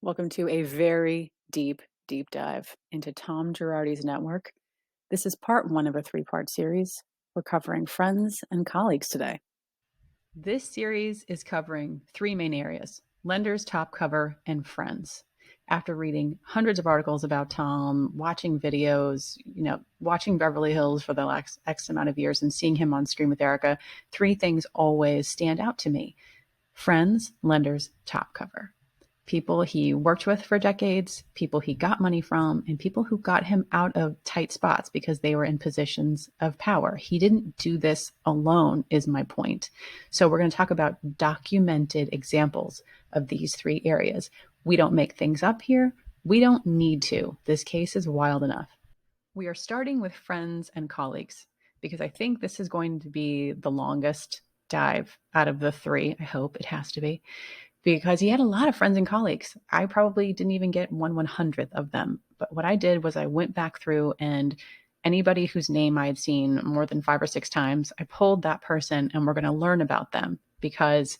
Welcome to a very deep dive into Tom Girardi's network. This is part one of a three-part series. We're covering friends and colleagues today. This series is covering three main areas: lenders, top cover, and friends. After reading hundreds of articles about Tom, watching videos, watching Beverly Hills for the last X amount of years and seeing him on screen with Erica, three things always stand out to me: friends, lenders, top cover. People he worked with for decades, people he got money from, and people who got him out of tight spots because they were in positions of power. He didn't do this alone, is my point. So we're going to talk about documented examples of these three areas. We don't make things up here. We don't need to. This case is wild enough. We are starting with friends and colleagues because I think this is going to be the longest dive out of the three. I hope it has to be, because he had a lot of friends and colleagues. I probably didn't even get 1/100th of them. But what I did was I went back through, and anybody whose name I had seen more than 5 or 6 times, I pulled that person, and we're going to learn about them, because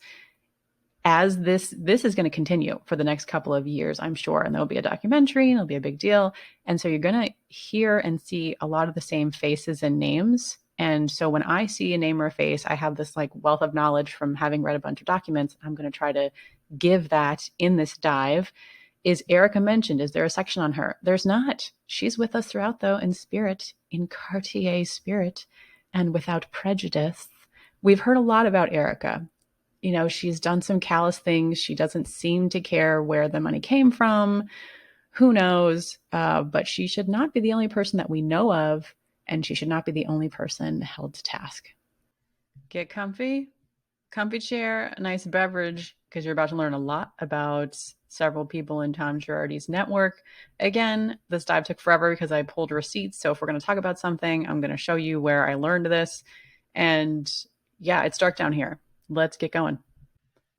as this is going to continue for the next couple of years, I'm sure, and there'll be a documentary and it'll be a big deal. And so you're going to hear and see a lot of the same faces and names. And so when I see a name or a face, I have this wealth of knowledge from having read a bunch of documents. I'm going to try to give that in this dive. Is Erica mentioned? Is there a section on her? There's not. She's with us throughout, though, in spirit, in Cartier spirit, and without prejudice. We've heard a lot about Erica. She's done some callous things. She doesn't seem to care where the money came from. Who knows? But she should not be the only person that we know of, and she should not be the only person held to task. Get comfy chair, a nice beverage, because you're about to learn a lot about several people in Tom Girardi's network. Again, this dive took forever because I pulled receipts. So if we're going to talk about something, I'm going to show you where I learned this. And yeah, it's dark down here. Let's get going.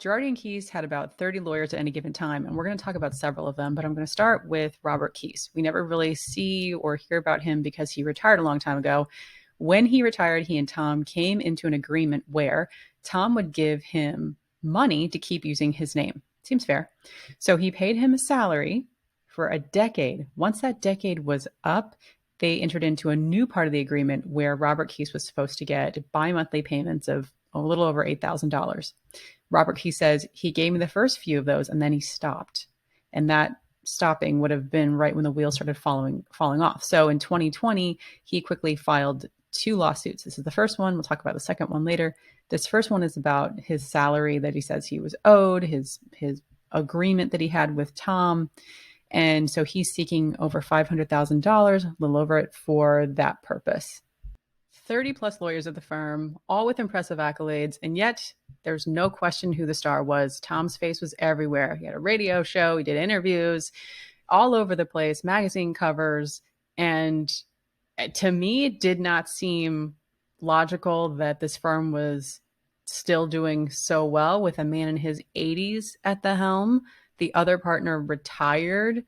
Girardi and Keyes had about 30 lawyers at any given time, and we're going to talk about several of them, but I'm going to start with Robert Keyes. We never really see or hear about him because he retired a long time ago. When he retired, he and Tom came into an agreement where Tom would give him money to keep using his name. Seems fair. So he paid him a salary for a decade. Once that decade was up, they entered into a new part of the agreement where Robert Keyes was supposed to get bi-monthly payments of a little over $8,000. Robert Keyes says he gave me the first few of those and then he stopped. And that stopping would have been right when the wheels started falling off. So in 2020, he quickly filed 2 lawsuits. This is the first one. We'll talk about the second one later. This first one is about his salary that he says he was owed, his agreement that he had with Tom. And so he's seeking over $500,000, a little over it, for that purpose. 30 plus lawyers at the firm, all with impressive accolades, and yet there's no question who the star was. Tom's face was everywhere. He had a radio show, he did interviews all over the place, magazine covers, and to me, it did not seem logical that this firm was still doing so well with a man in his 80s at the helm. The other partner retired.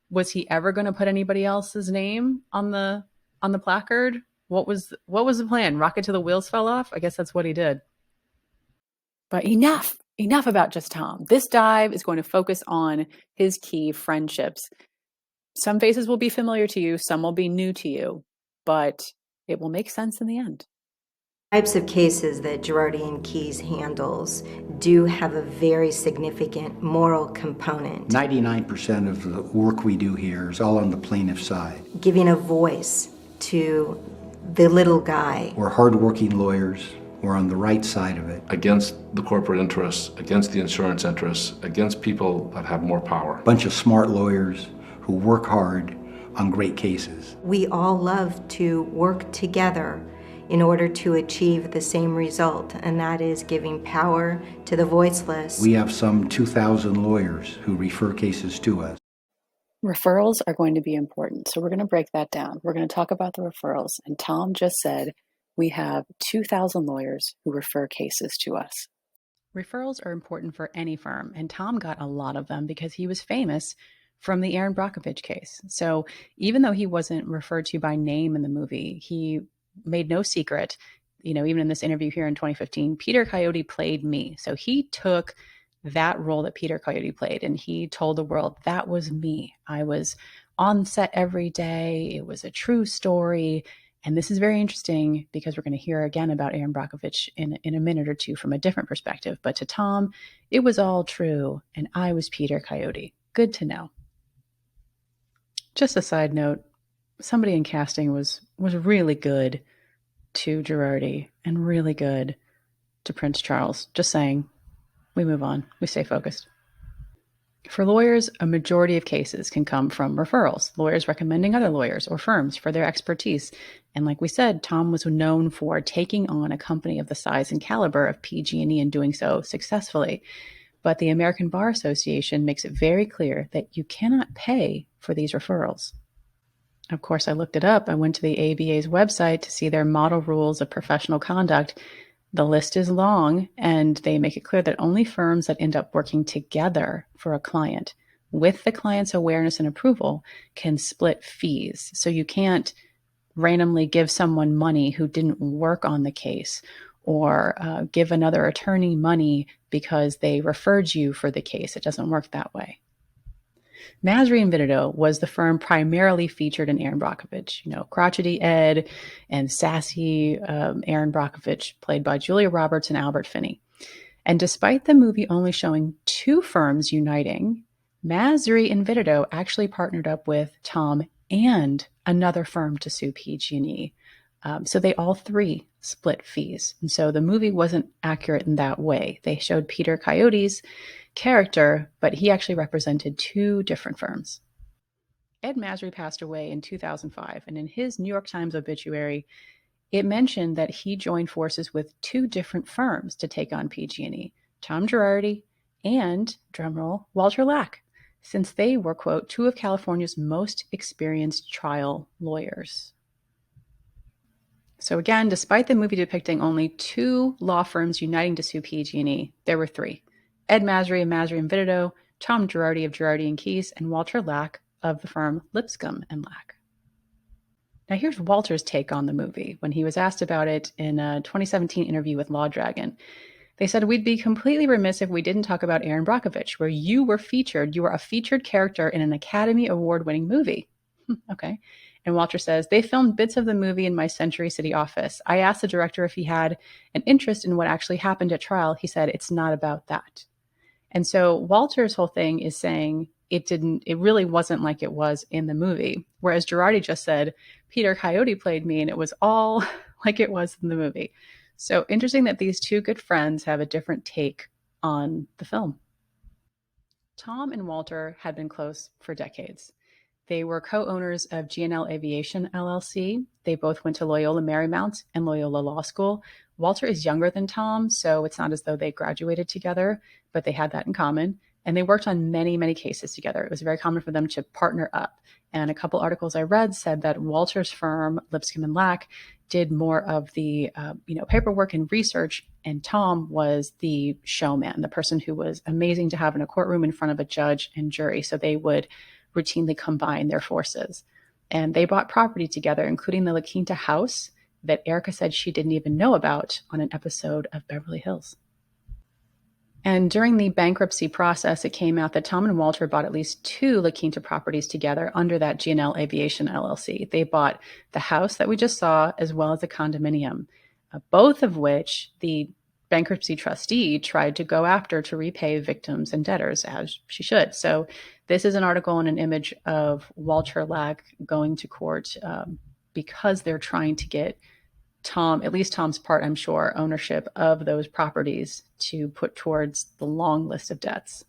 Was he ever going to put anybody else's name on the placard? What was the plan? Rocket till the wheels fell off? I guess that's what he did. But enough about just Tom. This dive is going to focus on his key friendships. Some faces will be familiar to you, some will be new to you, but it will make sense in the end. Types of cases that Girardi and Keyes handles do have a very significant moral component. 99% of the work we do here is all on the plaintiff's side. Giving a voice to the little guy. We're hardworking lawyers. We're on the right side of it. Against the corporate interests, against the insurance interests, against people that have more power. Bunch of smart lawyers who work hard on great cases. We all love to work together in order to achieve the same result, and that is giving power to the voiceless. We have some 2,000 lawyers who refer cases to us. Referrals are going to be important, so we're going to break that down. We're going to talk about the referrals, and Tom just said we have 2,000 lawyers who refer cases to us. Referrals are important for any firm, and Tom got a lot of them because he was famous from the Erin Brokovich case. So even though he wasn't referred to by name in the movie, he made no secret, even in this interview here in 2015, Peter Coyote played me. So he took that role that Peter Coyote played. And he told the world, that was me. I was on set every day. It was a true story. And this is very interesting because we're going to hear again about Erin Brokovich in a minute or two from a different perspective. But to Tom, it was all true. And I was Peter Coyote. Good to know. Just a side note, somebody in casting was really good to Girardi and really good to Prince Charles. Just saying. We move on. We stay focused. For lawyers, a majority of cases can come from referrals, lawyers recommending other lawyers or firms for their expertise. And like we said, Tom was known for taking on a company of the size and caliber of PG&E and doing so successfully. But the American Bar Association makes it very clear that you cannot pay for these referrals. Of course, I looked it up. I went to the ABA's website to see their model rules of professional conduct. The list is long, and they make it clear that only firms that end up working together for a client with the client's awareness and approval can split fees. So you can't randomly give someone money who didn't work on the case or give another attorney money because they referred you for the case. It doesn't work that way. Masry Vititoe was the firm primarily featured in Erin Brokovich. Crotchety Ed and sassy Erin Brokovich, played by Julia Roberts and Albert Finney. And despite the movie only showing two firms uniting, Masry Vititoe actually partnered up with Tom and another firm to sue PG&E. So they all three split fees. And so the movie wasn't accurate in that way. They showed Peter Coyote's character, but he actually represented two different firms. Ed Masry passed away in 2005, and in his New York Times obituary, it mentioned that he joined forces with two different firms to take on PG&E, Tom Girardi and, drumroll, Walter Lack, since they were, quote, two of California's most experienced trial lawyers. So again, despite the movie depicting only two law firms uniting to sue PG&E, there were three. Ed Masry of Masry & Vititoe, Tom Girardi of Girardi & Keese, and Walter Lack of the firm Lipscomb & Lack. Now here's Walter's take on the movie when he was asked about it in a 2017 interview with Law Dragon. They said, "We'd be completely remiss if we didn't talk about Erin Brokovich, where you were featured. You were a featured character in an Academy Award-winning movie." Okay. And Walter says, "They filmed bits of the movie in my Century City office. I asked the director if he had an interest in what actually happened at trial. He said, it's not about that." And so Walter's whole thing is saying it really wasn't like it was in the movie. Whereas Girardi just said, Peter Coyote played me and it was all like it was in the movie. So interesting that these two good friends have a different take on the film. Tom and Walter had been close for decades. They were co-owners of G&L Aviation, LLC. They both went to Loyola Marymount and Loyola Law School. Walter is younger than Tom, so it's not as though they graduated together, but they had that in common. And they worked on many, many cases together. It was very common for them to partner up. And a couple articles I read said that Walter's firm, Lipscomb & Lack, did more of the paperwork and research, and Tom was the showman, the person who was amazing to have in a courtroom in front of a judge and jury. So they would routinely combine their forces. And they bought property together, including the La Quinta house that Erica said she didn't even know about on an episode of Beverly Hills. And during the bankruptcy process, it came out that Tom and Walter bought at least two La Quinta properties together under that G&L Aviation LLC. They bought the house that we just saw, as well as a condominium, both of which the bankruptcy trustee tried to go after to repay victims and debtors, as she should. So this is an article and an image of Walter Lack going to court because they're trying to get Tom, at least Tom's part, I'm sure, ownership of those properties to put towards the long list of debts.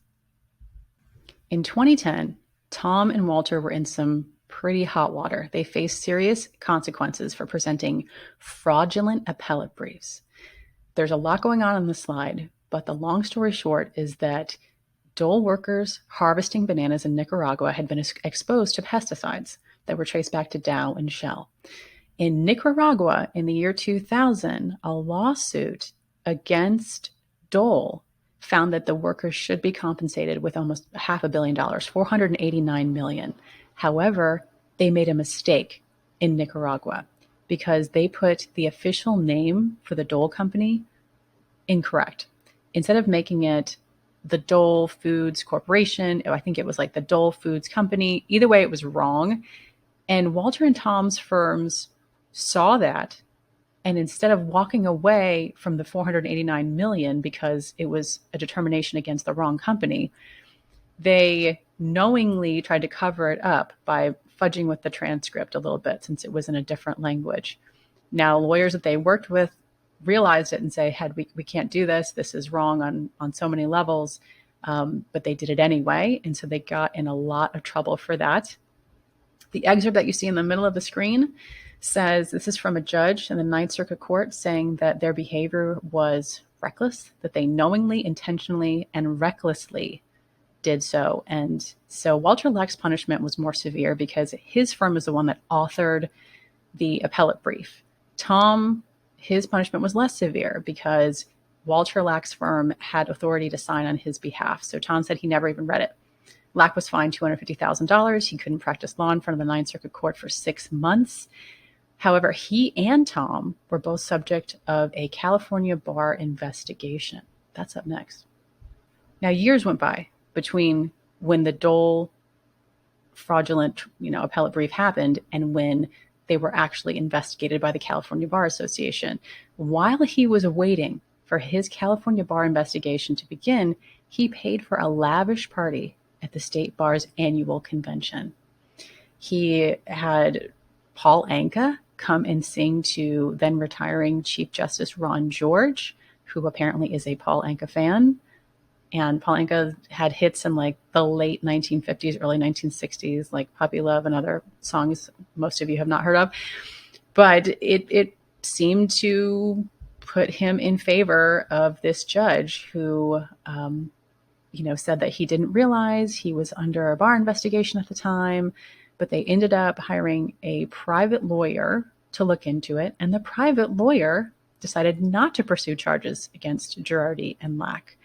In 2010, Tom and Walter were in some pretty hot water. They faced serious consequences for presenting fraudulent appellate briefs. There's a lot going on the slide, but the long story short is that Dole workers harvesting bananas in Nicaragua had been exposed to pesticides that were traced back to Dow and Shell. In Nicaragua, in the year 2000, a lawsuit against Dole found that the workers should be compensated with almost $500 million, $489 million. However, they made a mistake in Nicaragua because they put the official name for the Dole company incorrect. Instead of making it the Dole Foods Corporation. I think it was like the Dole Foods Company. Either way, it was wrong. And Walter and Tom's firms saw that. And instead of walking away from the $489 million because it was a determination against the wrong company, they knowingly tried to cover it up by fudging with the transcript a little bit since it was in a different language. Now, lawyers that they worked with realized it and say, we can't do this. This is wrong on so many levels. But they did it anyway. And so they got in a lot of trouble for that. The excerpt that you see in the middle of the screen says, this is from a judge in the Ninth Circuit Court saying that their behavior was reckless, that they knowingly, intentionally, and recklessly did so. And so Walter Leck's punishment was more severe because his firm is the one that authored the appellate brief. Tom, his punishment was less severe because Walter Leck's firm had authority to sign on his behalf. So Tom said he never even read it. Leck was fined $250,000. He couldn't practice law in front of the Ninth Circuit Court for 6 months. However, he and Tom were both subject of a California bar investigation. That's up next. Now, years went by between when the Dole fraudulent, appellate brief happened and when they were actually investigated by the California Bar Association. While he was waiting for his California bar investigation to begin, he paid for a lavish party at the state bar's annual convention. He had Paul Anka come and sing to then retiring Chief Justice Ron George, who apparently is a Paul Anka fan. And Paul Anka had hits in like the late 1950s, early 1960s, like Puppy Love and other songs most of you have not heard of. But it seemed to put him in favor of this judge who, said that he didn't realize he was under a bar investigation at the time, but they ended up hiring a private lawyer to look into it. And the private lawyer decided not to pursue charges against Girardi and Leck,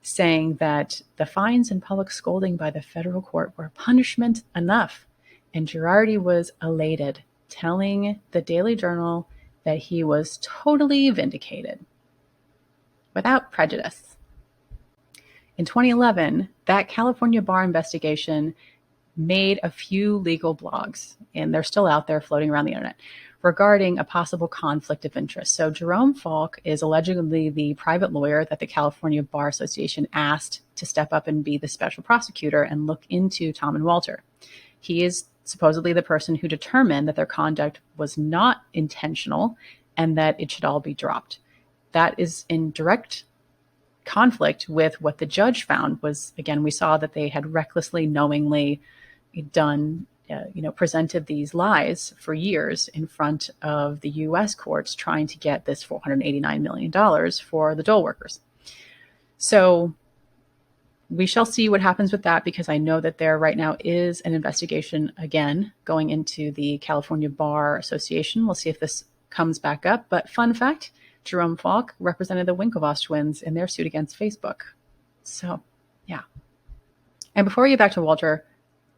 saying that the fines and public scolding by the federal court were punishment enough. And Girardi was elated, telling the Daily Journal that he was totally vindicated without prejudice. In 2011, that California bar investigation made a few legal blogs, and they're still out there floating around the internet, regarding a possible conflict of interest. So Jerome Falk is allegedly the private lawyer that the California Bar Association asked to step up and be the special prosecutor and look into Tom and Walter. He is supposedly the person who determined that their conduct was not intentional and that it should all be dropped. That is in direct conflict with what the judge found was, again, we saw that they had recklessly, knowingly done, presented these lies for years in front of the U.S. courts trying to get this $489 million for the Dole workers. So we shall see what happens with that, because I know that there right now is an investigation again going into the California Bar Association. We'll see if this comes back up. But fun fact, Jerome Falk represented the Winklevoss twins in their suit against Facebook. So, yeah. And before we get back to Walter,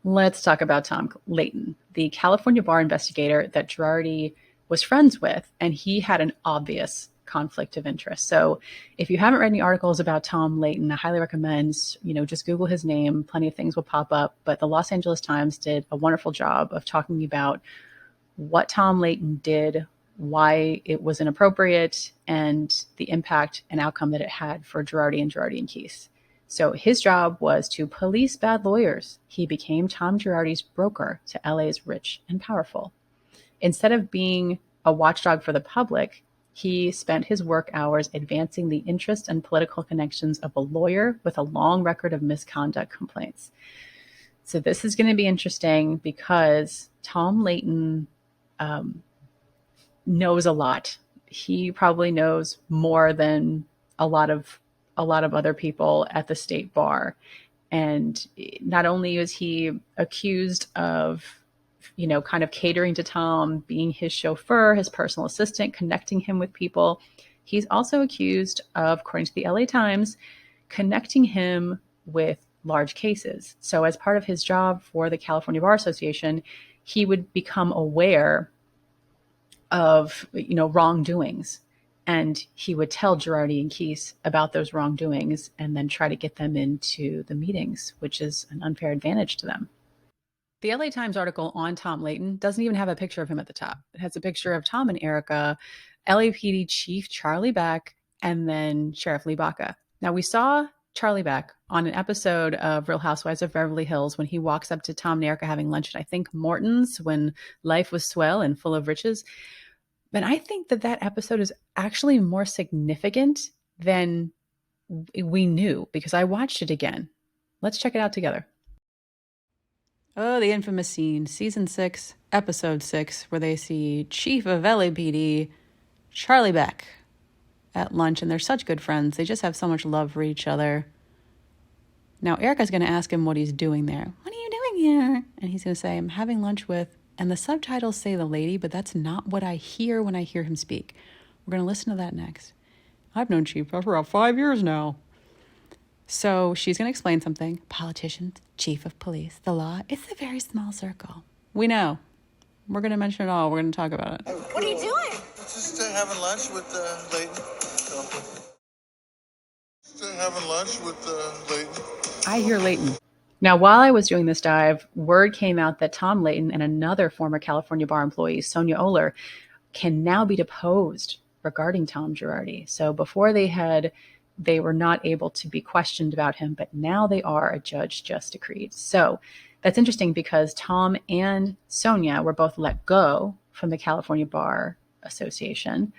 let's talk about Tom Layton, the California bar investigator that Girardi was friends with, and he had an obvious conflict of interest. So if you haven't read any articles about Tom Layton, I highly recommend, just Google his name. Plenty of things will pop up. But the Los Angeles Times did a wonderful job of talking about what Tom Layton did, why it was inappropriate, and the impact and outcome that it had for Girardi and Keith. So his job was to police bad lawyers. He became Tom Girardi's broker to LA's rich and powerful. Instead of being a watchdog for the public, he spent his work hours advancing the interests and political connections of a lawyer with a long record of misconduct complaints. So this is going to be interesting because Tom Layton knows a lot. He probably knows more than a lot of other people at the state bar. And not only is he accused of, kind of catering to Tom, being his chauffeur, his personal assistant, connecting him with people, he's also accused of, according to the LA Times, connecting him with large cases. So as part of his job for the California Bar Association, he would become aware of, wrongdoings. And he would tell Girardi and Keese about those wrongdoings and then try to get them into the meetings, which is an unfair advantage to them. The LA Times article on Tom Layton doesn't even have a picture of him at the top. It has a picture of Tom and Erica, LAPD Chief Charlie Beck, and then Sheriff Lee Baca. Now, we saw Charlie Beck on an episode of Real Housewives of Beverly Hills when he walks up to Tom and Erica having lunch at, I think, Morton's when life was swell and full of riches. But I think that that episode is actually more significant than we knew because I watched it again. Let's check it out together. Oh, the infamous scene, season 6, episode 6, where they see Chief of LAPD, Charlie Beck, at lunch, and they're such good friends. They just have so much love for each other. Now, Erica's going to ask him what he's doing there. What are you doing here? And he's going to say, I'm having lunch with, and the subtitles say the lady, but that's not what I hear when I hear him speak. We're going to listen to that next. I've known Chief for about 5 years now. So she's going to explain something. Politicians, chief of police, the law, it's a very small circle. We know. We're going to mention it all. We're going to talk about it. What are you doing? Just having lunch with Layton. Just having lunch with Layton. I hear Layton. Now, while I was doing this dive, word came out that Tom Layton and another former California bar employee, Sonia Oler, can now be deposed regarding Tom Girardi. So before they were not able to be questioned about him, but now they are, a judge just decreed. So that's interesting because Tom and Sonia were both let go from the California Bar Association.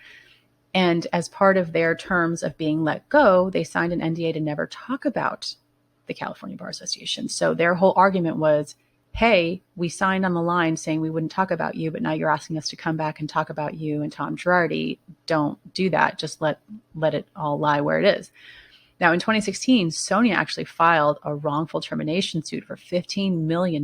And as part of their terms of being let go, they signed an NDA to never talk about the California Bar Association. So their whole argument was, hey, we signed on the line saying we wouldn't talk about you, but now you're asking us to come back and talk about you and Tom Girardi. Don't do that. Just let it all lie where it is. Now, in 2016, Sonia actually filed a wrongful termination suit for $15 million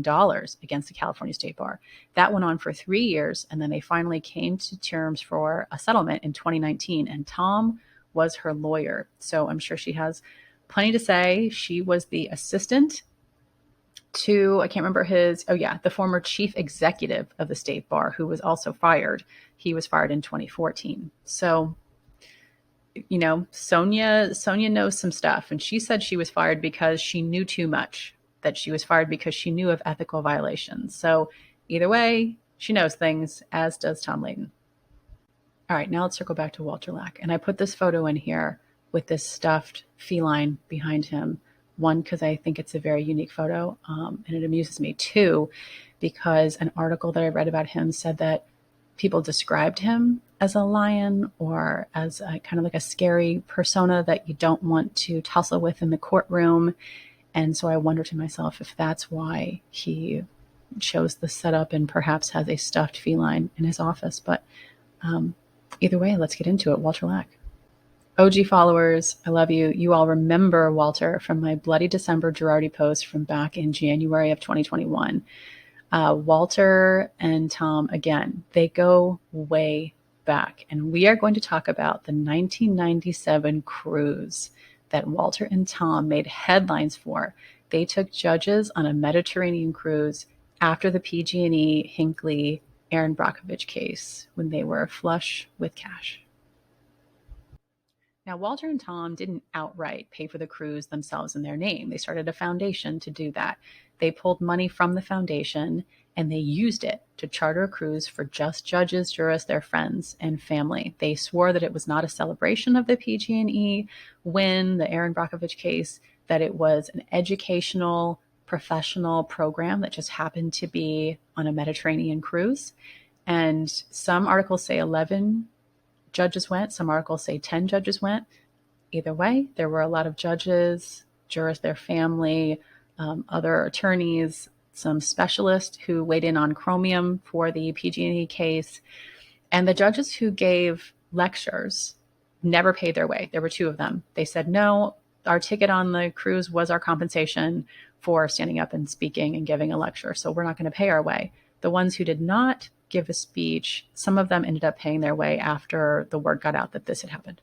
against the California State Bar. That went on for 3 years, and then they finally came to terms for a settlement in 2019, and Tom was her lawyer. So I'm sure she has plenty to say. She was the assistant to, I can't remember the former chief executive of the state bar, who was also fired. He was fired in 2014. So, Sonia knows some stuff, and she said she was fired because she knew too much, that she was fired because she knew of ethical violations. So either way, she knows things, as does Tom Layton. All right, now let's circle back to Walter Lack. And I put this photo in here with this stuffed feline behind him. One, because I think it's a very unique photo, and it amuses me. Two, because an article that I read about him said that people described him as a lion or as a kind of like a scary persona that you don't want to tussle with in the courtroom. And so I wonder to myself if that's why he chose the setup and perhaps has a stuffed feline in his office. But either way, let's get into it. Walter Lack. OG followers, I love you. You all remember Walter from my Bloody December Girardi post from back in January of 2021. Walter and Tom, again, they go way back. And we are going to talk about the 1997 cruise that Walter and Tom made headlines for. They took judges on a Mediterranean cruise after the PG&E Hinckley Erin Brokovich case when they were flush with cash. Now, Walter and Tom didn't outright pay for the cruise themselves in their name. They started a foundation to do that. They pulled money from the foundation and they used it to charter a cruise for just judges, jurists, their friends, and family. They swore that it was not a celebration of the PG&E win, the Erin Brokovich case, that it was an educational, professional program that just happened to be on a Mediterranean cruise. And some articles say 11 judges went. Some articles say 10 judges went. Either way, there were a lot of judges, jurists, their family, other attorneys, some specialists who weighed in on chromium for the PG&E case. And the judges who gave lectures never paid their way. There were 2 of them. They said, no, our ticket on the cruise was our compensation for standing up and speaking and giving a lecture. So we're not going to pay our way. The ones who did not give a speech, some of them ended up paying their way after the word got out that this had happened.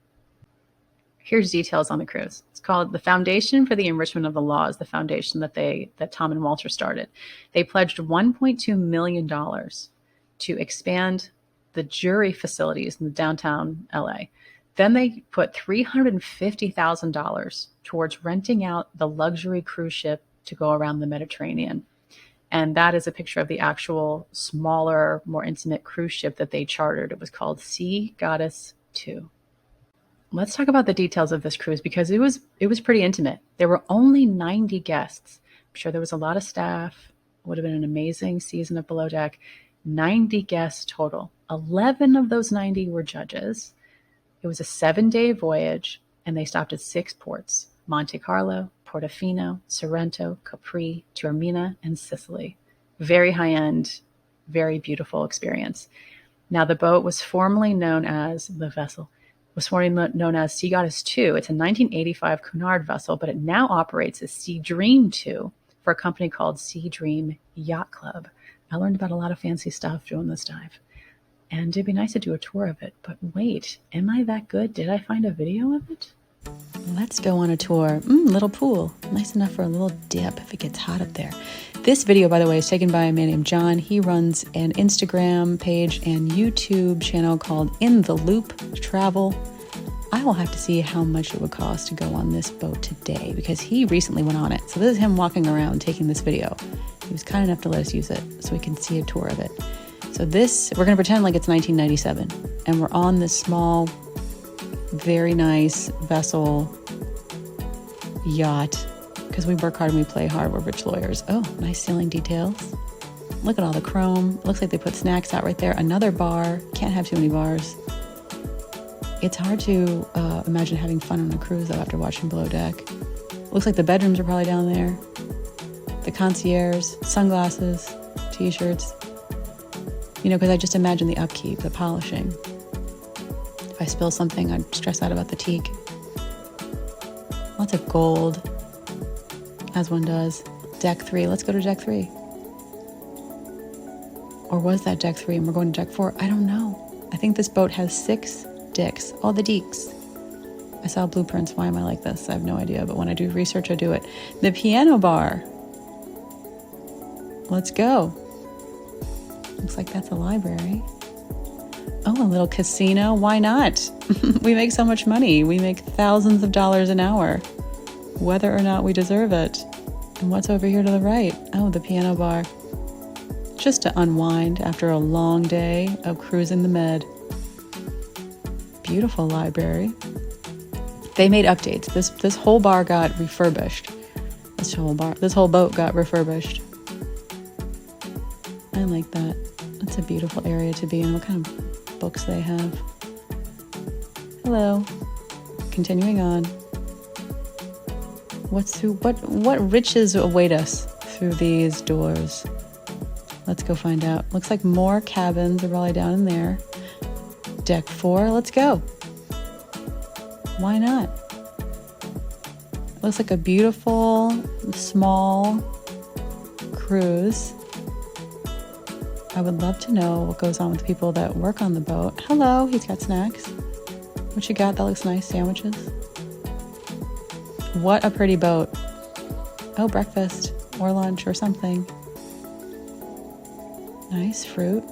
Here's details on the cruise. It's called the Foundation for the Enrichment of the Law, is the foundation that Tom and Walter started. They pledged $1.2 million to expand the jury facilities in downtown LA. Then they put $350,000 towards renting out the luxury cruise ship to go around the Mediterranean. And that is a picture of the actual smaller, more intimate cruise ship that they chartered. It was called Sea Goddess 2. Let's talk about the details of this cruise because it was pretty intimate. There were only 90 guests. I'm sure there was a lot of staff. It would have been an amazing season of Below Deck. 90 guests total. 11 of those 90 were judges. It was a 7-day voyage, and they stopped at 6 ports: Monte Carlo, Portofino, Sorrento, Capri, Taormina, and Sicily. Very high-end, very beautiful experience. Now, the boat was formerly known as, the vessel was formerly known as Sea Goddess 2. It's a 1985 Cunard vessel, but it now operates as Sea Dream 2 for a company called Sea Dream Yacht Club. I learned about a lot of fancy stuff doing this dive. And it'd be nice to do a tour of it. But wait, am I that good? Did I find a video of it? Let's go on a tour. Little pool. Nice enough for a little dip if it gets hot up there. This video, by the way, is taken by a man named John. He runs an Instagram page and YouTube channel called In the Loop Travel. I will have to see how much it would cost to go on this boat today because he recently went on it. So this is him walking around taking this video. He was kind enough to let us use it so we can see a tour of it. So this, we're going to pretend like it's 1997 and we're on this small, very nice vessel yacht because we work hard and we play hard. We're rich lawyers. Oh, nice ceiling details. Look at all the chrome. Looks like they put snacks out right there. Another bar. Can't have too many bars. It's hard to imagine having fun on a cruise though after watching Below Deck. Looks like the bedrooms are probably down there. The concierge, sunglasses, t-shirts. You know, because I just imagine the upkeep, the polishing. If I spill something, I'd stress out about the teak. Lots of gold, as one does. Deck 3. Let's go to Deck 3. Or was that Deck 3 and we're going to Deck 4? I don't know. I think this boat has 6 decks. All the deeks. I saw blueprints. Why am I like this? I have no idea. But when I do research, I do it. The piano bar. Let's go. Looks like that's a library. Oh, a little casino. Why not? We make so much money. We make thousands of dollars an hour, whether or not we deserve it. And what's over here to the right? Oh, the piano bar. Just to unwind after a long day of cruising the Med. Beautiful library. They made updates. This whole bar got refurbished. This whole boat got refurbished. I like that. It's a beautiful area to be in. What kind of books they have? Hello. Continuing on. What riches await us through these doors? Let's go find out. Looks like more cabins are probably down in there. Deck 4, let's go. Why not? Looks like a beautiful, small cruise. I would love to know what goes on with the people that work on the boat. Hello, he's got snacks. What you got? That looks nice. Sandwiches. What a pretty boat. Oh, breakfast or lunch or something. Nice fruit.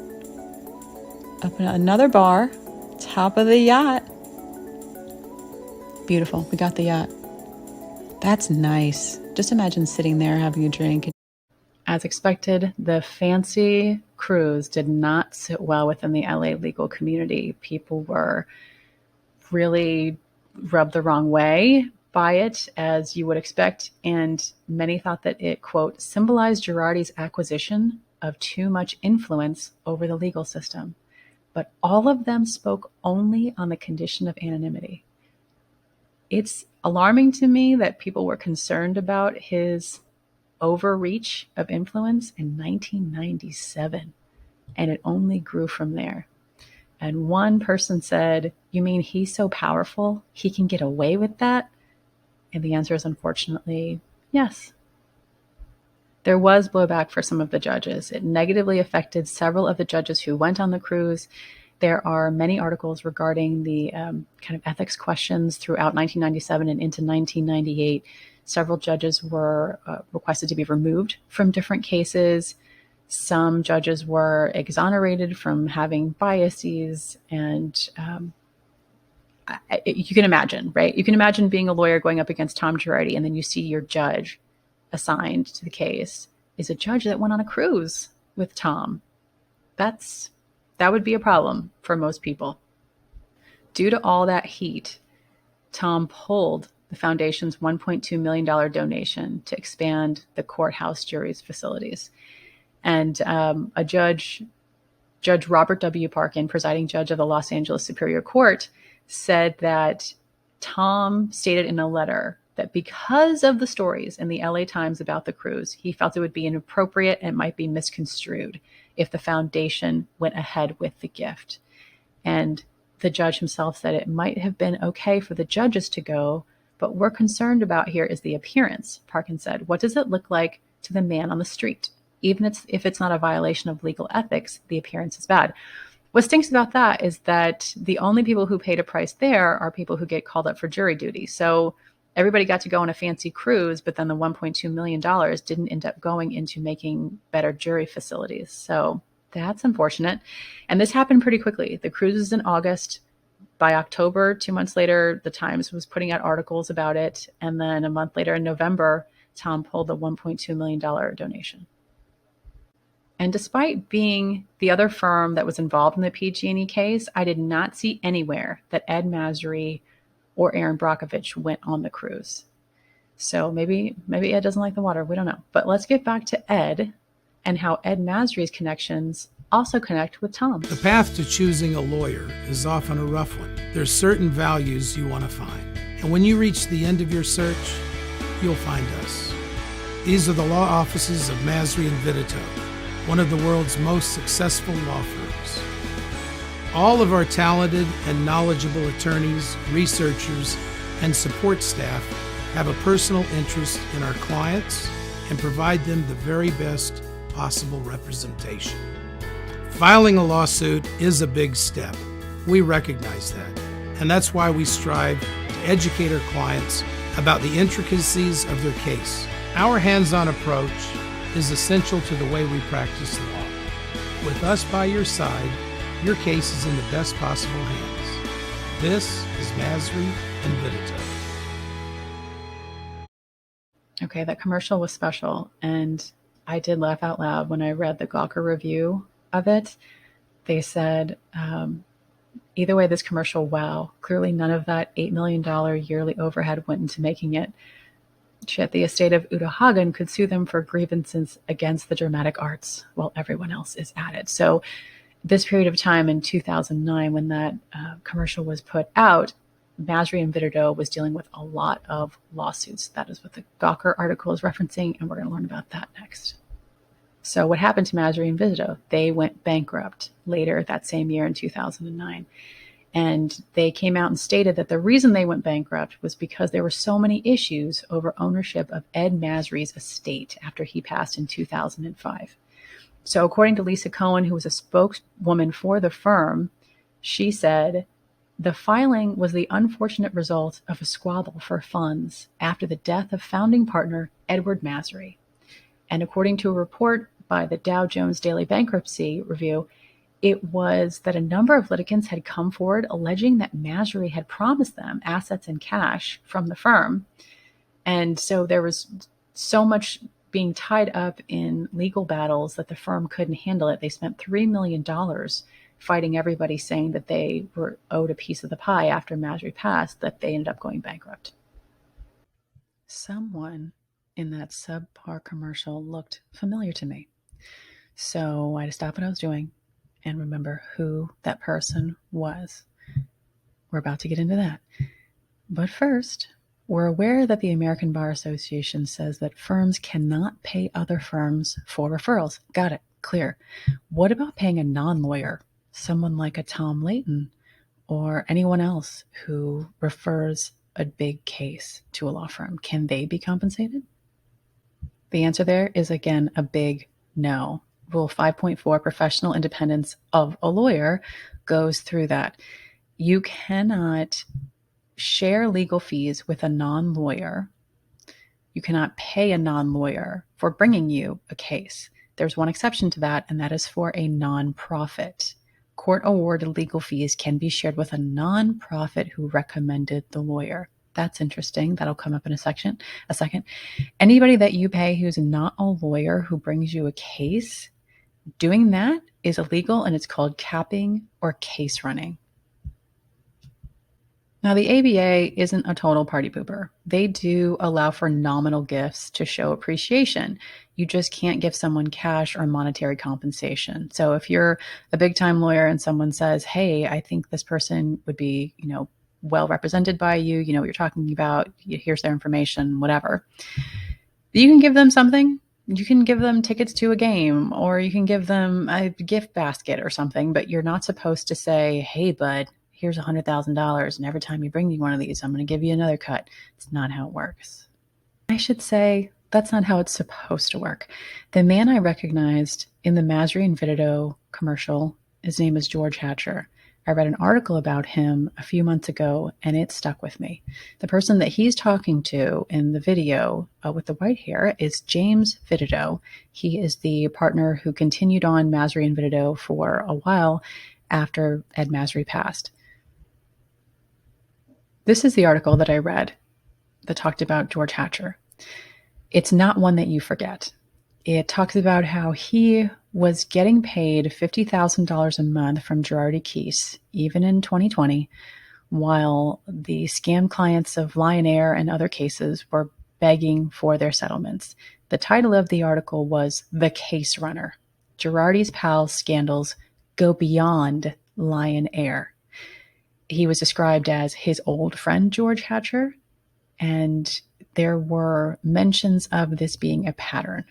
Up in another bar. Top of the yacht. Beautiful. We got the yacht. That's nice. Just imagine sitting there having a drink. As expected, the fancy cruise did not sit well within the LA legal community. People were really rubbed the wrong way by it, as you would expect, and many thought that it, quote, symbolized Girardi's acquisition of too much influence over the legal system. But all of them spoke only on the condition of anonymity. It's alarming to me that people were concerned about his overreach of influence in 1997, and it only grew from there. And one person said, "You mean he's so powerful, he can get away with that?" And the answer is unfortunately, yes. There was blowback for some of the judges. It negatively affected several of the judges who went on the cruise. There are many articles regarding the kind of ethics questions throughout 1997 and into 1998. Several judges were requested to be removed from different cases. Some judges were exonerated from having biases, and you can imagine, right? You can imagine being a lawyer going up against Tom Girardi, and then you see your judge assigned to the case is a judge that went on a cruise with Tom. That would be a problem for most people. Due to all that heat, Tom pulled the foundation's $1.2 million donation to expand the courthouse jury's facilities. And a Judge Robert W. Parkin, presiding judge of the Los Angeles Superior Court, said that Tom stated in a letter that because of the stories in the LA Times about the cruise, he felt it would be inappropriate and might be misconstrued if the foundation went ahead with the gift. And the judge himself said it might have been okay for the judges to go, but what we're concerned about here is the appearance, Parkin said. What does it look like to the man on the street? Even if it's not a violation of legal ethics, the appearance is bad. What stinks about that is that the only people who paid a price there are people who get called up for jury duty. So everybody got to go on a fancy cruise, but then the $1.2 million didn't end up going into making better jury facilities. So that's unfortunate. And this happened pretty quickly. The cruise is in August. By October, 2 months later, the Times was putting out articles about it. And then a month later in November, Tom pulled the $1.2 million donation. And despite being the other firm that was involved in the PG&E case, I did not see anywhere that Ed Masry or Erin Brokovich went on the cruise. So maybe Ed doesn't like the water. We don't know. But let's get back to Ed and how Ed Masry's connections also connect with Tom. The path to choosing a lawyer is often a rough one. There's certain values you want to find. And when you reach the end of your search, you'll find us. These are the law offices of Masry Vititoe, one of the world's most successful law firms. All of our talented and knowledgeable attorneys, researchers, and support staff have a personal interest in our clients and provide them the very best possible representation. Filing a lawsuit is a big step. We recognize that, and that's why we strive to educate our clients about the intricacies of their case. Our hands-on approach is essential to the way we practice law. With us by your side, your case is in the best possible hands. This is Masry and Vititoe. Okay, that commercial was special, and I did laugh out loud when I read the Gawker review of it. They said, either way, this commercial, wow, clearly none of that $8 million yearly overhead went into making it. Yet the estate of Uta Hagen could sue them for grievances against the dramatic arts while everyone else is at it. So this period of time in 2009, when that commercial was put out, Masry and Vititoe was dealing with a lot of lawsuits. That is what the Gawker article is referencing, and we're going to learn about that next. So what happened to Masry and Vititoe? They went bankrupt later that same year in 2009. And they came out and stated that the reason they went bankrupt was because there were so many issues over ownership of Ed Masry's estate after he passed in 2005. So according to Lisa Cohen, who was a spokeswoman for the firm, she said, the filing was the unfortunate result of a squabble for funds after the death of founding partner Edward Masry. And according to a report by the Dow Jones Daily Bankruptcy Review, it was that a number of litigants had come forward alleging that Masry had promised them assets and cash from the firm. And so there was so much being tied up in legal battles that the firm couldn't handle it. They spent $3 million fighting everybody, saying that they were owed a piece of the pie after Masry passed, that they ended up going bankrupt. Someone in that subpar commercial looked familiar to me. So I had to stop what I was doing and remember who that person was. We're about to get into that. But first, we're aware that the American Bar Association says that firms cannot pay other firms for referrals. Got it. Clear. What about paying a non-lawyer, someone like a Tom Layton or anyone else who refers a big case to a law firm? Can they be compensated? The answer there is, again, a big no. Rule 5.4, professional independence of a lawyer, goes through that. You cannot share legal fees with a non-lawyer. You cannot pay a non-lawyer for bringing you a case. There's one exception to that, and that is for a nonprofit. Court-awarded legal fees can be shared with a nonprofit who recommended the lawyer. That's interesting. That'll come up in a second. Anybody that you pay who's not a lawyer who brings you a case, doing that is illegal, and it's called capping or case running. Now, the ABA isn't a total party pooper. They do allow for nominal gifts to show appreciation. You just can't give someone cash or monetary compensation. So if you're a big time lawyer and someone says, hey, I think this person would be, well represented by you, you know what you're talking about, here's their information, whatever. You can give them something. You can give them tickets to a game, or you can give them a gift basket or something, but you're not supposed to say, hey, bud, here's $100,000, and every time you bring me one of these, I'm going to give you another cut. It's not how it works. I should say that's not how it's supposed to work. The man I recognized in the Masry Vititoe commercial, his name is George Hatcher. I read an article about him a few months ago, and it stuck with me. The person that he's talking to in the video with the white hair is James Vititoe. He is the partner who continued on Masry Vititoe for a while after Ed Masry passed. This is the article that I read that talked about George Hatcher. It's not one that you forget. It talks about how he was getting paid $50,000 a month from Girardi Crane, even in 2020, while the scam clients of Lion Air and other cases were begging for their settlements. The title of the article was The Case Runner. Girardi's pals' scandals go beyond Lion Air. He was described as his old friend, George Hatcher, and there were mentions of this being a pattern.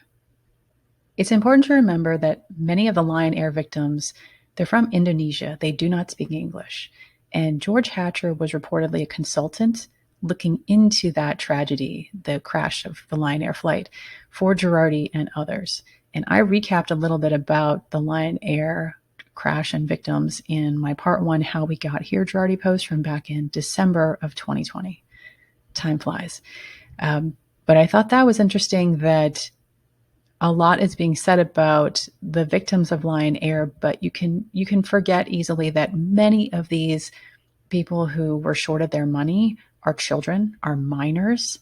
It's important to remember that many of the Lion Air victims, they're from Indonesia. They do not speak English. And George Hatcher was reportedly a consultant looking into that tragedy, the crash of the Lion Air flight, for Girardi and others. And I recapped a little bit about the Lion Air crash and victims in my part 1, How We Got Here Girardi post from back in December of 2020. Time flies. But I thought that was interesting that a lot is being said about the victims of Lion Air, but you can forget easily that many of these people who were shorted their money are children, are minors,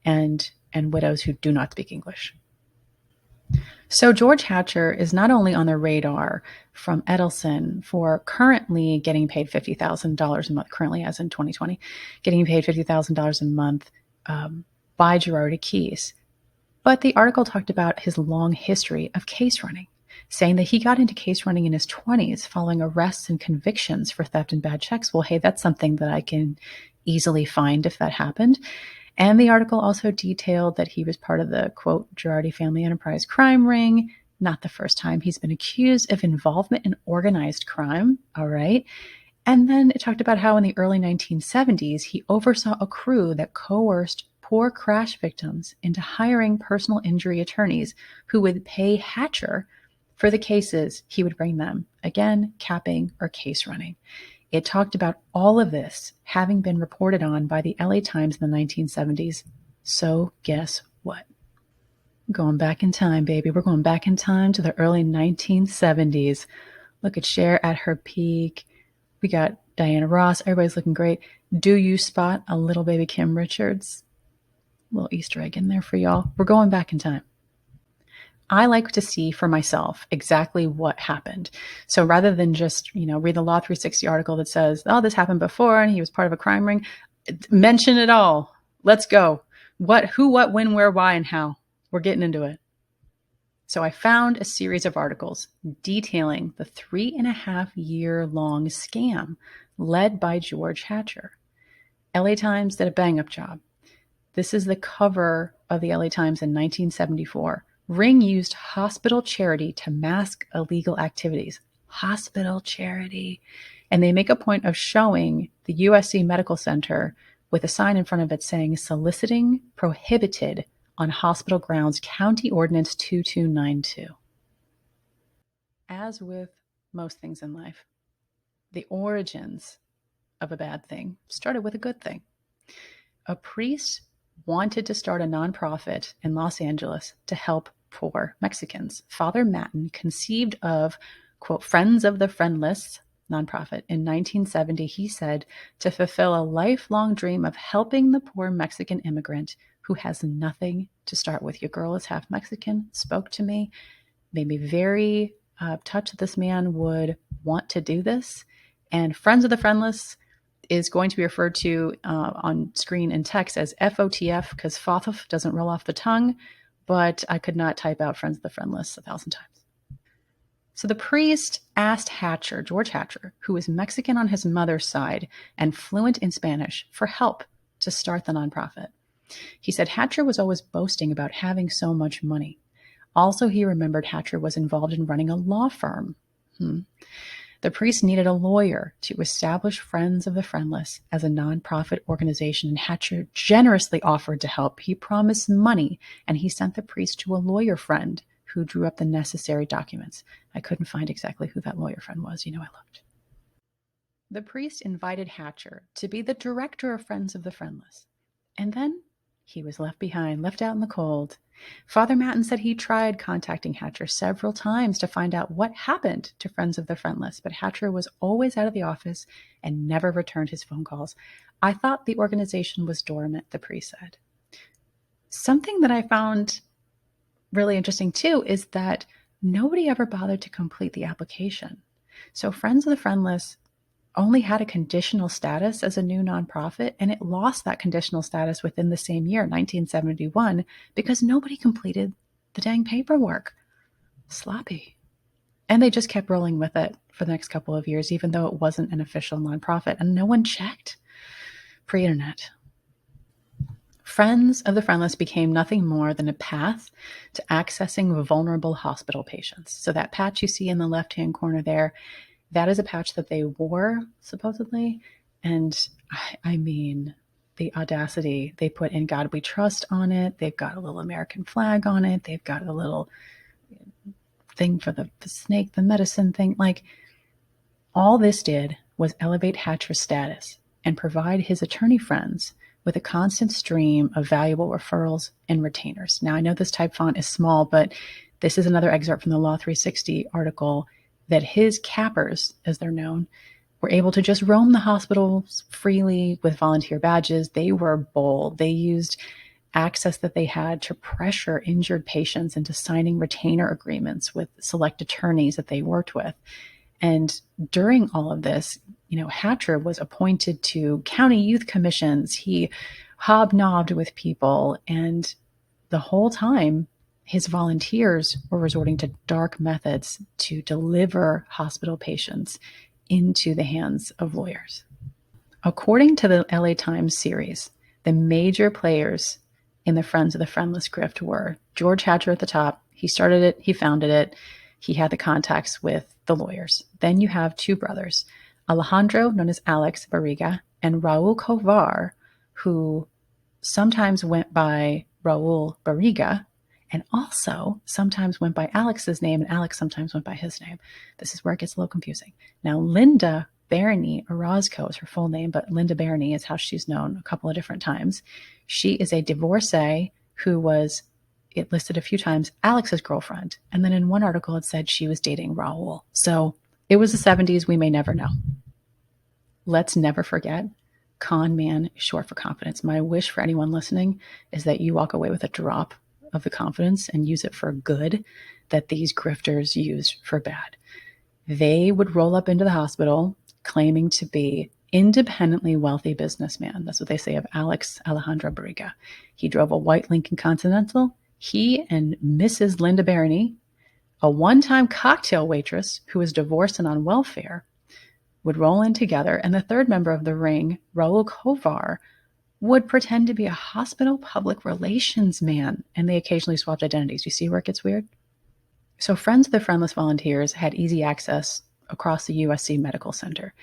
and widows who do not speak English. So George Hatcher is not only on the radar from Edelson for currently getting paid $50,000 a month, currently as in 2020, getting paid $50,000 a month by Girardi Crane, but the article talked about his long history of case running, saying that he got into case running in his 20s following arrests and convictions for theft and bad checks. Well, hey, that's something that I can easily find if that happened. And the article also detailed that he was part of the, quote, Girardi family enterprise crime ring. Not the first time he's been accused of involvement in organized crime. All right. And then it talked about how in the early 1970s, he oversaw a crew that coerced poor crash victims into hiring personal injury attorneys who would pay Hatcher for the cases he would bring them. Again, capping or case running. It talked about all of this having been reported on by the LA Times in the 1970s. So guess what? Going back in time, baby. We're going back in time to the early 1970s. Look at Cher at her peak. We got Diana Ross. Everybody's looking great. Do you spot a little baby Kim Richards? Little Easter egg in there for y'all. We're going back in time. I like to see for myself exactly what happened. So rather than just, read the Law 360 article that says, oh, this happened before and he was part of a crime ring, mention it all. Let's go. What, who, what, when, where, why, and how. We're getting into it. So I found a series of articles detailing the 3.5-year-long scam led by George Hatcher. LA Times did a bang-up job. This is the cover of the LA Times in 1974. Ring used hospital charity to mask illegal activities. Hospital charity. And they make a point of showing the USC Medical Center with a sign in front of it saying, soliciting prohibited on hospital grounds, County Ordinance 2292. As with most things in life, the origins of a bad thing started with a good thing. A priest wanted to start a nonprofit in Los Angeles to help poor Mexicans. Father Matten conceived of, quote, Friends of the Friendless, nonprofit. In 1970, he said, to fulfill a lifelong dream of helping the poor Mexican immigrant who has nothing to start with. Your girl is half Mexican, spoke to me, made me very touched that this man would want to do this. And Friends of the Friendless is going to be referred to on screen and text as FOTF because FOTF doesn't roll off the tongue, but I could not type out Friends of the Friendless 1,000 times. So the priest asked Hatcher, George Hatcher, who was Mexican on his mother's side and fluent in Spanish, for help to start the nonprofit. He said Hatcher was always boasting about having so much money. Also, he remembered Hatcher was involved in running a law firm. The priest needed a lawyer to establish Friends of the Friendless as a nonprofit organization, and Hatcher generously offered to help. He promised money, and he sent the priest to a lawyer friend who drew up the necessary documents. I couldn't find exactly who that lawyer friend was. I looked. The priest invited Hatcher to be the director of Friends of the Friendless. And then he was left behind, left out in the cold. Father Matten said he tried contacting Hatcher several times to find out what happened to Friends of the Friendless, but Hatcher was always out of the office and never returned his phone calls. I thought the organization was dormant, the priest said. Something that I found really interesting too is that nobody ever bothered to complete the application. So Friends of the Friendless only had a conditional status as a new nonprofit, and it lost that conditional status within the same year, 1971, because nobody completed the dang paperwork. Sloppy. And they just kept rolling with it for the next couple of years, even though it wasn't an official nonprofit, and no one checked. Pre-internet. Friends of the Friendless became nothing more than a path to accessing vulnerable hospital patients. So that patch you see in the left-hand corner there, that is a patch that they wore, supposedly. And I mean, the audacity. They put "In God We Trust" on it. They've got a little American flag on it. They've got a little thing for the snake, the medicine thing. Like, all this did was elevate Hatcher's status and provide his attorney friends with a constant stream of valuable referrals and retainers. Now, I know this type font is small, but this is another excerpt from the Law 360 article that his cappers, as they're known, were able to just roam the hospitals freely with volunteer badges. They were bold. They used access that they had to pressure injured patients into signing retainer agreements with select attorneys that they worked with. And during all of this, Hatcher was appointed to county youth commissions. He hobnobbed with people, and the whole time, his volunteers were resorting to dark methods to deliver hospital patients into the hands of lawyers. According to the LA Times series, the major players in the Friends of the Friendless grift were George Hatcher at the top. He started it. He founded it. He had the contacts with the lawyers. Then you have two brothers, Alejandro, known as Alex Barriga, and Raul Kovar, who sometimes went by Raul Barriga, and also sometimes went by Alex's name, and Alex sometimes went by his name. This is where it gets a little confusing. Now, Linda Barney Orozco is her full name, but Linda Barney is how she's known a couple of different times. She is a divorcee who was, it listed a few times, Alex's girlfriend. And then in one article, it said she was dating Raul. So it was the 70s. We may never know. Let's never forget, con man is short for confidence. My wish for anyone listening is that you walk away with a drop of the confidence and use it for good that these grifters used for bad. They would roll up into the hospital claiming to be independently wealthy businessman. That's what they say of Alex Alejandro Barriga. He drove a white Lincoln Continental. He and Mrs. Linda Barney, a one-time cocktail waitress who was divorced and on welfare, would roll in together. And the third member of the ring, Raul Kovar, would pretend to be a hospital public relations man, and they occasionally swapped identities. You see where it gets weird? So Friends of the Friendless volunteers had easy access across the USC Medical Center.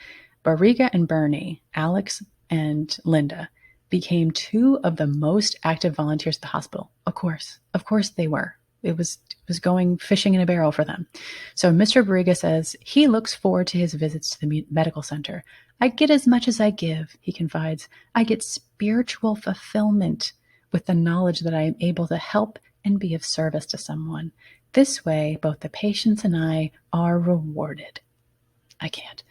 Barriga and Bernie, Alex and Linda, became two of the most active volunteers at the hospital. Of course they were. It was going fishing in a barrel for them. So Mr. Barriga says he looks forward to his visits to the medical center. I get as much as I give, he confides. I get spiritual fulfillment with the knowledge that I am able to help and be of service to someone. This way, both the patients and I are rewarded. I can't.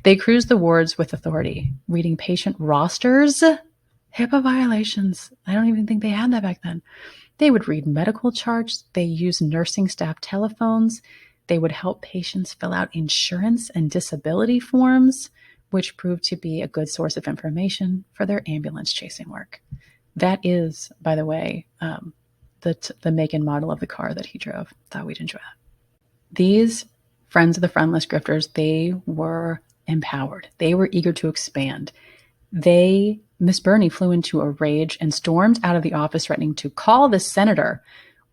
They cruised the wards with authority, reading patient rosters, HIPAA violations. I don't even think they had that back then. They would read medical charts. They used nursing staff telephones. They would help patients fill out insurance and disability forms, which proved to be a good source of information for their ambulance chasing work. That is, by the way, the make and model of the car that he drove. Thought we'd enjoy that. These friends of the friendless grifters, they were empowered. They were eager to expand. Miss Burney flew into a rage and stormed out of the office threatening to call the senator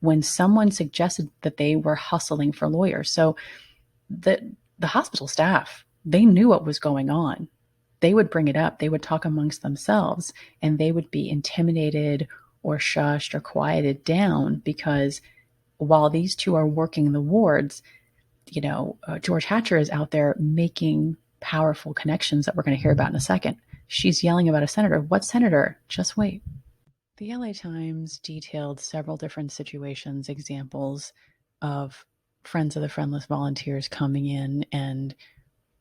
when someone suggested that they were hustling for lawyers. So the hospital staff, they knew what was going on. They would bring it up. They would talk amongst themselves, and they would be intimidated or shushed or quieted down because while these two are working the wards, George Hatcher is out there making powerful connections that we're going to hear about in a second. She's yelling about a senator. What senator? Just wait. The LA Times detailed several different situations, examples of Friends of the Friendless volunteers coming in and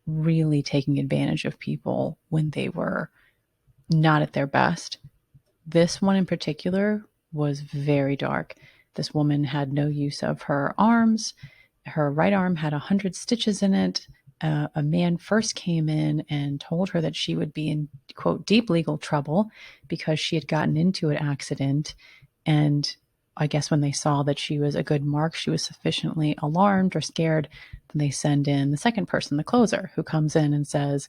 really taking advantage of people when they were not at their best. This one in particular was very dark. This woman had no use of her arms. Her right arm had 100 stitches in it. A man first came in and told her that she would be in, quote, deep legal trouble because she had gotten into an accident. And I guess when they saw that she was a good mark, she was sufficiently alarmed or scared. Then they send in the second person, the closer, who comes in and says,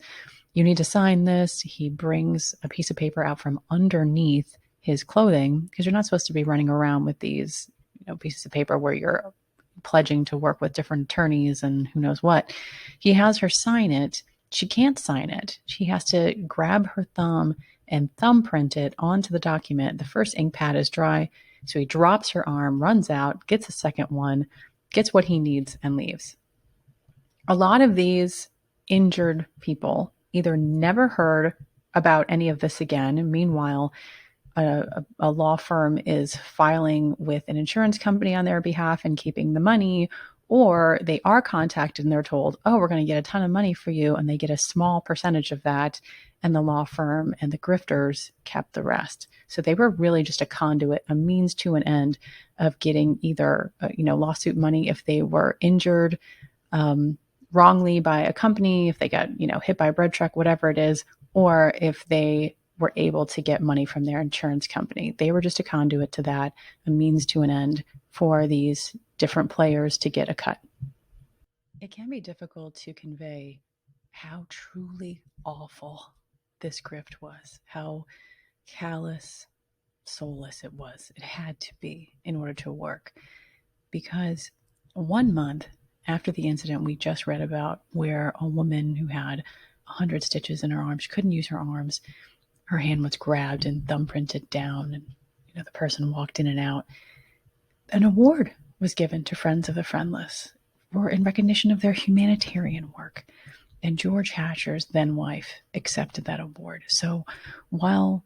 you need to sign this. He brings a piece of paper out from underneath his clothing because you're not supposed to be running around with these pieces of paper where you're pledging to work with different attorneys and who knows what. He has her sign it. She can't sign it. She has to grab her thumb and thumbprint it onto the document. The first ink pad is dry, so he drops her arm, runs out, gets a second one, gets what he needs, and leaves. A lot of these injured people either never heard about any of this again, and meanwhile, a law firm is filing with an insurance company on their behalf and keeping the money, or they are contacted and they're told, oh, we're going to get a ton of money for you, and they get a small percentage of that, and the law firm and the grifters kept the rest. So they were really just a conduit, a means to an end of getting either lawsuit money if they were injured wrongly by a company, if they got hit by a bread truck, whatever it is, or if they were able to get money from their insurance company. They were just a conduit to that, a means to an end for these different players to get a cut. It can be difficult to convey how truly awful this grift was, how callous, soulless it was. It had to be in order to work. Because 1 month after the incident we just read about, where a woman who had 100 stitches in her arm, she couldn't use her arms, her hand was grabbed and thumbprinted down, and the person walked in and out. An award was given to Friends of the Friendless in recognition of their humanitarian work. And George Hatcher's then wife accepted that award. So while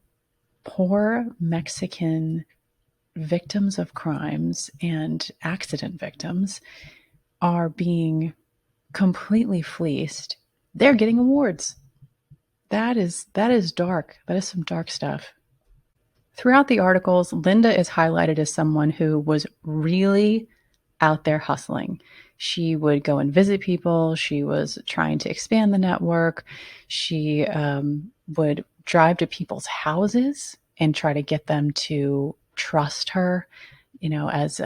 poor Mexican victims of crimes and accident victims are being completely fleeced, they're getting awards. That is dark. That is some dark stuff. Throughout the articles, Linda is highlighted as someone who was really out there hustling. She would go and visit people. She was trying to expand the network. She would drive to people's houses and try to get them to trust her, as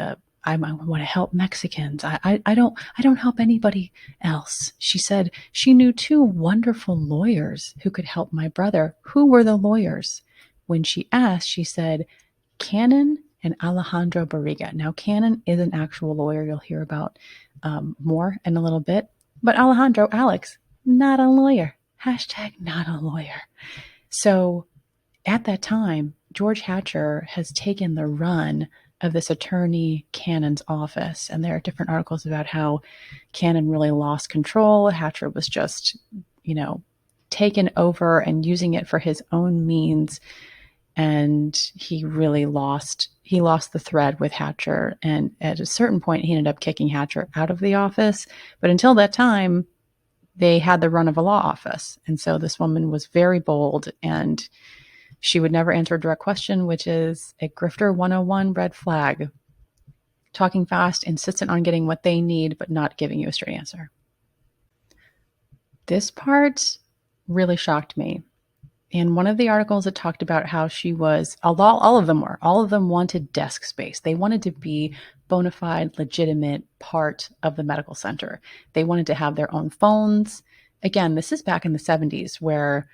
I want to help Mexicans. I don't help anybody else. She said she knew 2 wonderful lawyers who could help my brother. Who were the lawyers? When she asked, she said, Cannon and Alejandro Barriga. Now, Cannon is an actual lawyer. You'll hear about more in a little bit. But Alejandro, Alex, not a lawyer. # not a lawyer. So at that time, George Hatcher has taken the run of this attorney Cannon's office. And there are different articles about how Cannon really lost control. Hatcher was just, taken over and using it for his own means. And he really lost the thread with Hatcher. And at a certain point, he ended up kicking Hatcher out of the office. But until that time, they had the run of a law office. And so this woman was very bold, and she would never answer a direct question, which is a grifter 101 red flag. Talking fast, insistent on getting what they need, but not giving you a straight answer. This part really shocked me. In one of the articles, it talked about how she was, all of them wanted desk space. They wanted to be bona fide, legitimate part of the medical center. They wanted to have their own phones. Again, this is back in the 70s where,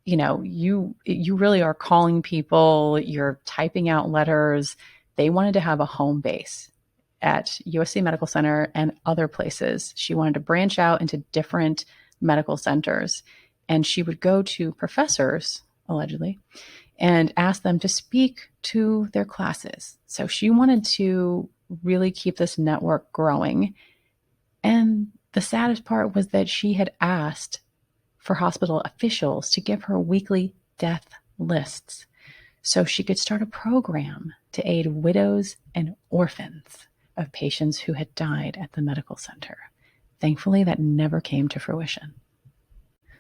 you really are calling people, you're typing out letters. They wanted to have a home base at USC Medical Center and other places. She wanted to branch out into different medical centers. And she would go to professors, allegedly, and ask them to speak to their classes. So she wanted to really keep this network growing. And the saddest part was that she had asked for hospital officials to give her weekly death lists so she could start a program to aid widows and orphans of patients who had died at the medical center. Thankfully, that never came to fruition.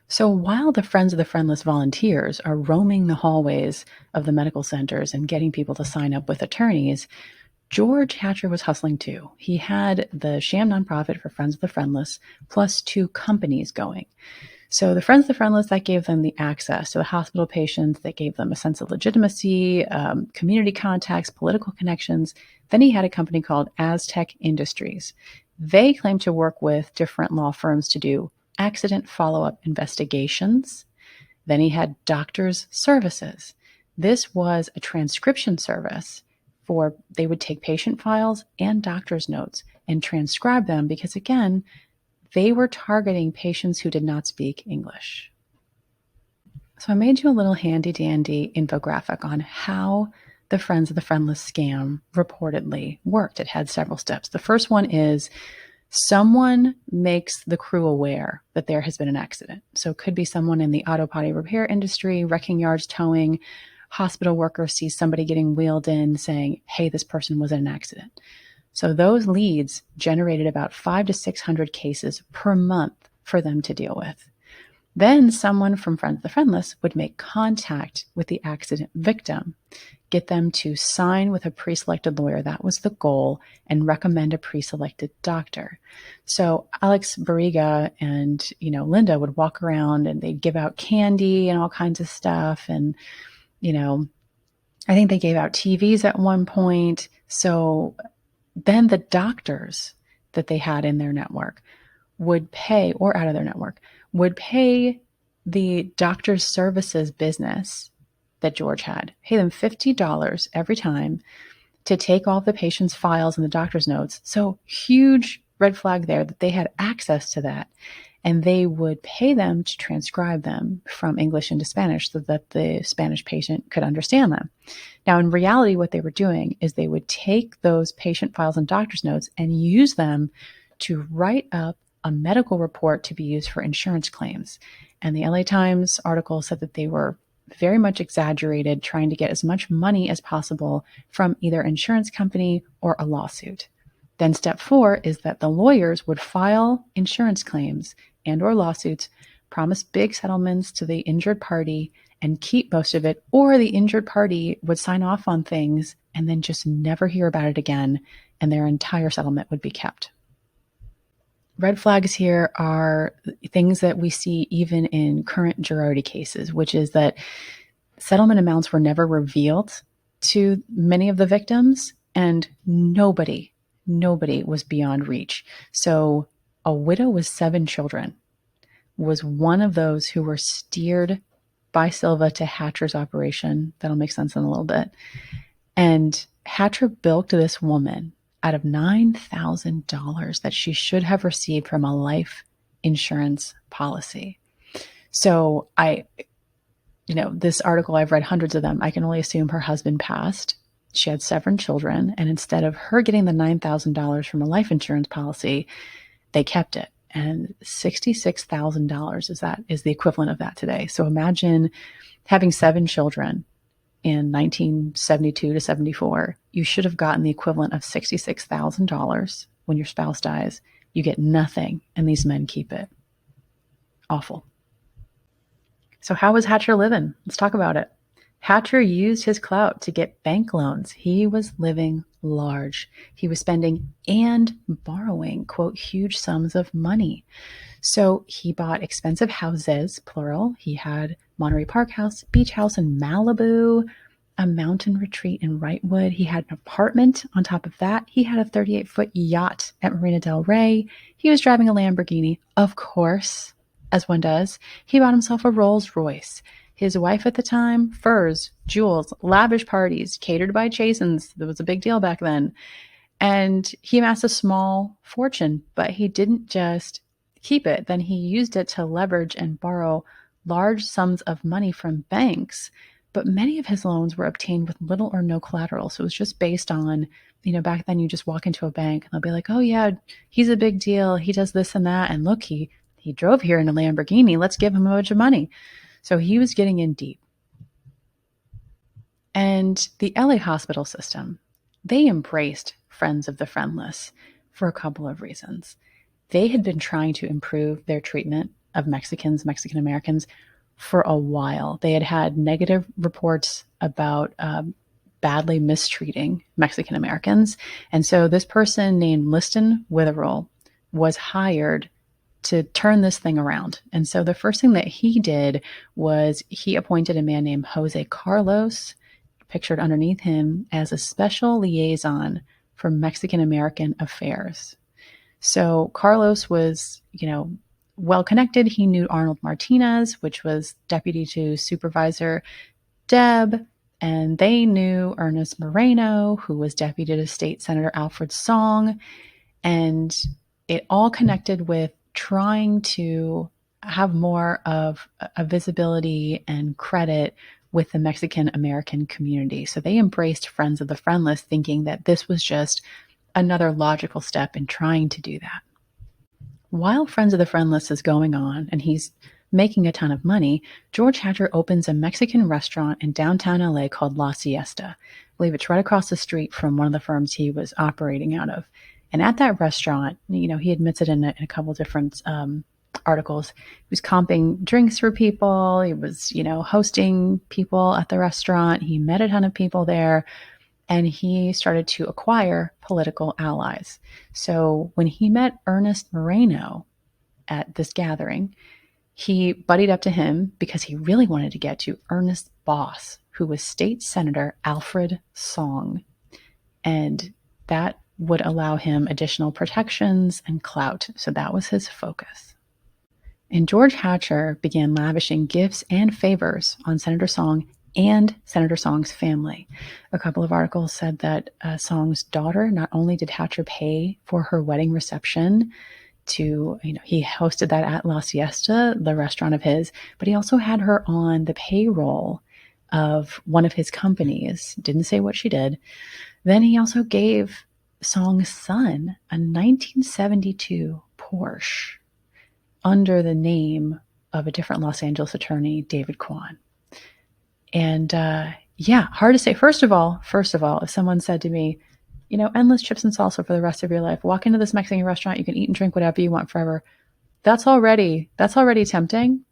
So while the Friends of the Friendless volunteers are roaming the hallways of the medical centers and getting people to sign up with attorneys, George Hatcher was hustling too. He had the sham nonprofit for Friends of the Friendless plus 2 companies going. So the Friends of the Friendless, that gave them the access to the hospital patients, that gave them a sense of legitimacy, community contacts, political connections. Then he had a company called Aztec Industries. They claimed to work with different law firms to do accident follow-up investigations. Then he had doctors' services. This was a transcription service for, they would take patient files and doctor's notes and transcribe them because, again, they were targeting patients who did not speak English. So I made you a little handy-dandy infographic on how the Friends of the Friendless scam reportedly worked. It had several steps. The first one is someone makes the crew aware that there has been an accident. So it could be someone in the auto body repair industry, wrecking yards, towing, hospital worker sees somebody getting wheeled in saying, hey, this person was in an accident. So those leads generated about 500 to 600 cases per month for them to deal with. Then someone from Friends of the Friendless would make contact with the accident victim, get them to sign with a pre-selected lawyer. That was the goal, and recommend a pre-selected doctor. So Alex Barriga and, Linda would walk around and they'd give out candy and all kinds of stuff. And, I think they gave out TVs at one point. So then the doctors that they had in their network would pay, or out of their network, would pay the doctor's services business that George had, pay them $50 every time to take all the patient's files and the doctor's notes. So huge red flag there that they had access to that. And they would pay them to transcribe them from English into Spanish so that the Spanish patient could understand them. Now, in reality, what they were doing is they would take those patient files and doctor's notes and use them to write up a medical report to be used for insurance claims. And the LA Times article said that they were very much exaggerated, trying to get as much money as possible from either insurance company or a lawsuit. Then step 4 is that the lawyers would file insurance claims and or lawsuits, promise big settlements to the injured party, and keep most of it, or the injured party would sign off on things and then just never hear about it again, and their entire settlement would be kept. Red flags here are things that we see even in current Girardi cases, which is that settlement amounts were never revealed to many of the victims, and nobody was beyond reach. So a widow with 7 children was one of those who were steered by Silva to Hatcher's operation. That'll make sense in a little bit. And Hatcher bilked this woman out of $9,000 that she should have received from a life insurance policy. So this article, I've read hundreds of them. I can only assume her husband passed. She had 7 children. And instead of her getting the $9,000 from a life insurance policy, they kept it. And $66,000 is the equivalent of that today. So imagine having 7 children in 1972 to 74. You should have gotten the equivalent of $66,000 when your spouse dies. You get nothing, and these men keep it. Awful. So how was Hatcher living? Let's talk about it. Hatcher used his clout to get bank loans. He was living large. He was spending and borrowing, quote, huge sums of money. So he bought expensive houses, plural. He had Monterey Park House, beach house in Malibu, a mountain retreat in Wrightwood. He had an apartment on top of that. He had a 38-foot yacht at Marina del Rey. He was driving a Lamborghini, of course, as one does. He bought himself a Rolls Royce. His wife at the time, furs, jewels, lavish parties, catered by Chasen's. That was a big deal back then. And he amassed a small fortune, but he didn't just keep it. Then he used it to leverage and borrow large sums of money from banks. But many of his loans were obtained with little or no collateral. So it was just based on, back then you just walk into a bank and they'll be like, oh yeah, he's a big deal. He does this and that. And look, he drove here in a Lamborghini. Let's give him a bunch of money. So he was getting in deep. And the LA hospital system, they embraced Friends of the Friendless for a couple of reasons. They had been trying to improve their treatment of Mexican Americans for a while. They had had negative reports about badly mistreating Mexican Americans. And so this person named Liston Witherell was hired to turn this thing around. And so the first thing that he did was he appointed a man named Jose Carlos, pictured underneath him, as a special liaison for Mexican American affairs. So Carlos was, well connected. He knew Arnold Martinez, which was deputy to Supervisor Deb, and they knew Ernest Moreno, who was deputy to State Senator Alfred Song. And it all connected with trying to have more of a visibility and credit with the Mexican American community. So they embraced Friends of the Friendless, thinking that this was just another logical step in trying to do that. While Friends of the Friendless is going on and he's making a ton of money, George Hatcher opens a Mexican restaurant in downtown LA called La Siesta. I believe it's right across the street from one of the firms he was operating out of. And at that restaurant, he admits it in a couple different articles. He was comping drinks for people. He was, hosting people at the restaurant. He met a ton of people there. And he started to acquire political allies. So when he met Ernest Moreno at this gathering, he buddied up to him because he really wanted to get to Ernest's boss, who was State Senator Alfred Song. And that would allow him additional protections and clout. So that was his focus. And George Hatcher began lavishing gifts and favors on Senator Song and Senator Song's family. A couple of articles said that Song's daughter, not only did Hatcher pay for her wedding reception to, he hosted that at La Siesta, the restaurant of his, but he also had her on the payroll of one of his companies. Didn't say what she did. Then he also gave Song's son a 1972 Porsche under the name of a different Los Angeles attorney, David Kwan. And hard to say. First of all, if someone said to me, endless chips and salsa for the rest of your life, walk into this Mexican restaurant, you can eat and drink whatever you want forever. That's already tempting.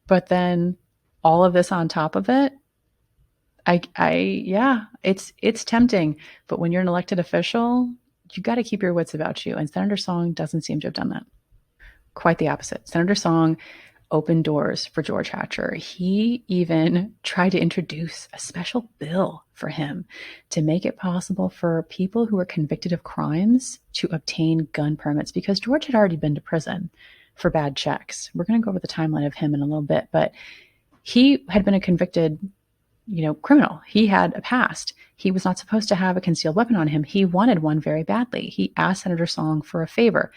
But then all of this on top of it, it's tempting. But when you're an elected official, you got to keep your wits about you. And Senator Song doesn't seem to have done that. Quite the opposite. Senator Song opened doors for George Hatcher. He even tried to introduce a special bill for him to make it possible for people who were convicted of crimes to obtain gun permits, because George had already been to prison for bad checks. We're going to go over the timeline of him in a little bit, but he had been a convicted, criminal. He had a past. He was not supposed to have a concealed weapon on him. He wanted one very badly. He asked Senator Song for a favor.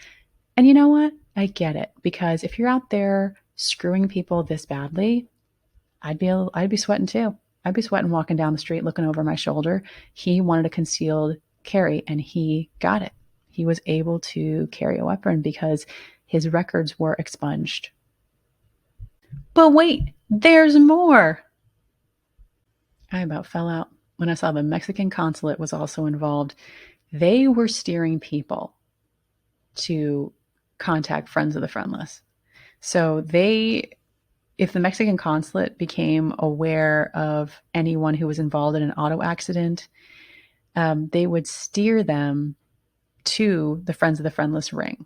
And you know what? I get it, because if you're out there screwing people this badly, I'd be sweating too. I'd be sweating walking down the street, looking over my shoulder. He wanted a concealed carry and he got it. He was able to carry a weapon because his records were expunged. But wait, there's more. I about fell out when I saw the Mexican consulate was also involved. They were steering people to contact Friends of the Friendless. So if the Mexican consulate became aware of anyone who was involved in an auto accident, they would steer them to the Friends of the Friendless ring.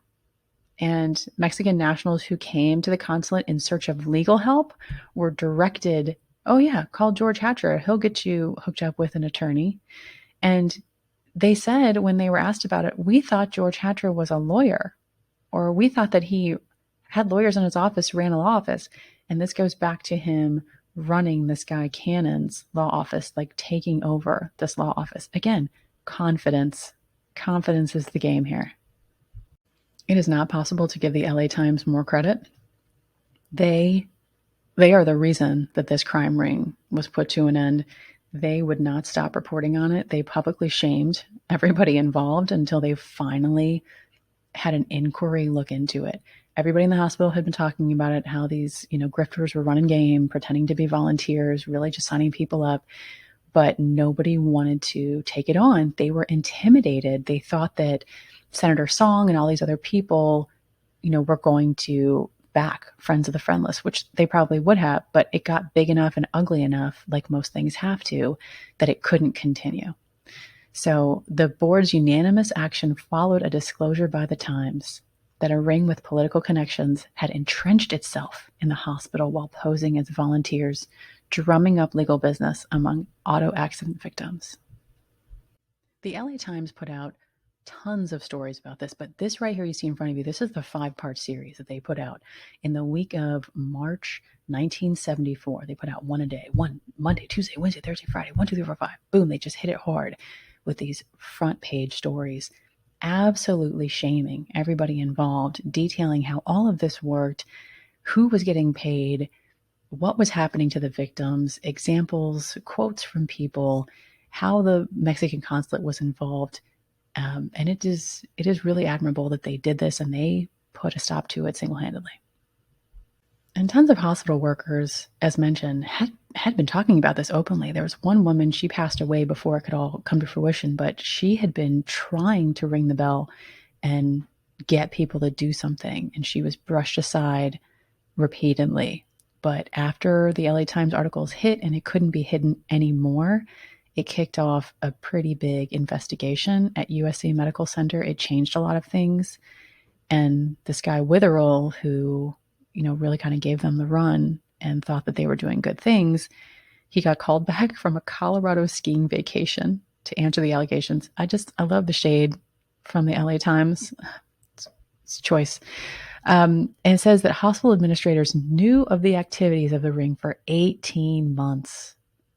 And Mexican nationals who came to the consulate in search of legal help were directed, oh yeah, call George Hatcher. He'll get you hooked up with an attorney. And they said when they were asked about it, we thought George Hatcher was a lawyer, or we thought that he had lawyers in his office, ran a law office. And this goes back to him running this guy Cannon's law office, like taking over this law office. Again, confidence. Confidence is the game here. It is not possible to give the LA Times more credit. They are the reason that this crime ring was put to an end. They would not stop reporting on it. They publicly shamed everybody involved until they finally had an inquiry look into it. Everybody in the hospital had been talking about it, how these, grifters were running game, pretending to be volunteers, really just signing people up. But nobody wanted to take it on. They were intimidated. They thought that Senator Song and all these other people, were going to back Friends of the Friendless, which they probably would have, but it got big enough and ugly enough, like most things have to, that it couldn't continue. So the board's unanimous action followed a disclosure by the Times that a ring with political connections had entrenched itself in the hospital while posing as volunteers, drumming up legal business among auto accident victims. The LA Times put out tons of stories about this, but this right here you see in front of you, this is the 5-part series that they put out in the week of March 1974. They put out one a day, one Monday, Tuesday, Wednesday, Thursday, Friday, 1, 2, 3, 4, 5. Boom, they just hit it hard with these front page stories, absolutely shaming everybody involved, detailing how all of this worked, who was getting paid, what was happening to the victims, examples, quotes from people, how the Mexican consulate was involved. And it is really admirable that they did this and they put a stop to it single-handedly. And tons of hospital workers, as mentioned, had been talking about this openly. There was one woman, she passed away before it could all come to fruition, but she had been trying to ring the bell and get people to do something, and she was brushed aside repeatedly. But after the LA Times articles hit and it couldn't be hidden anymore, it kicked off a pretty big investigation at USC Medical Center. It changed a lot of things. And this guy Witherell, who, really kind of gave them the run and thought that they were doing good things, he got called back from a Colorado skiing vacation to answer the allegations. I love the shade from the LA Times. It's choice. And it says that hospital administrators knew of the activities of the ring for 18 months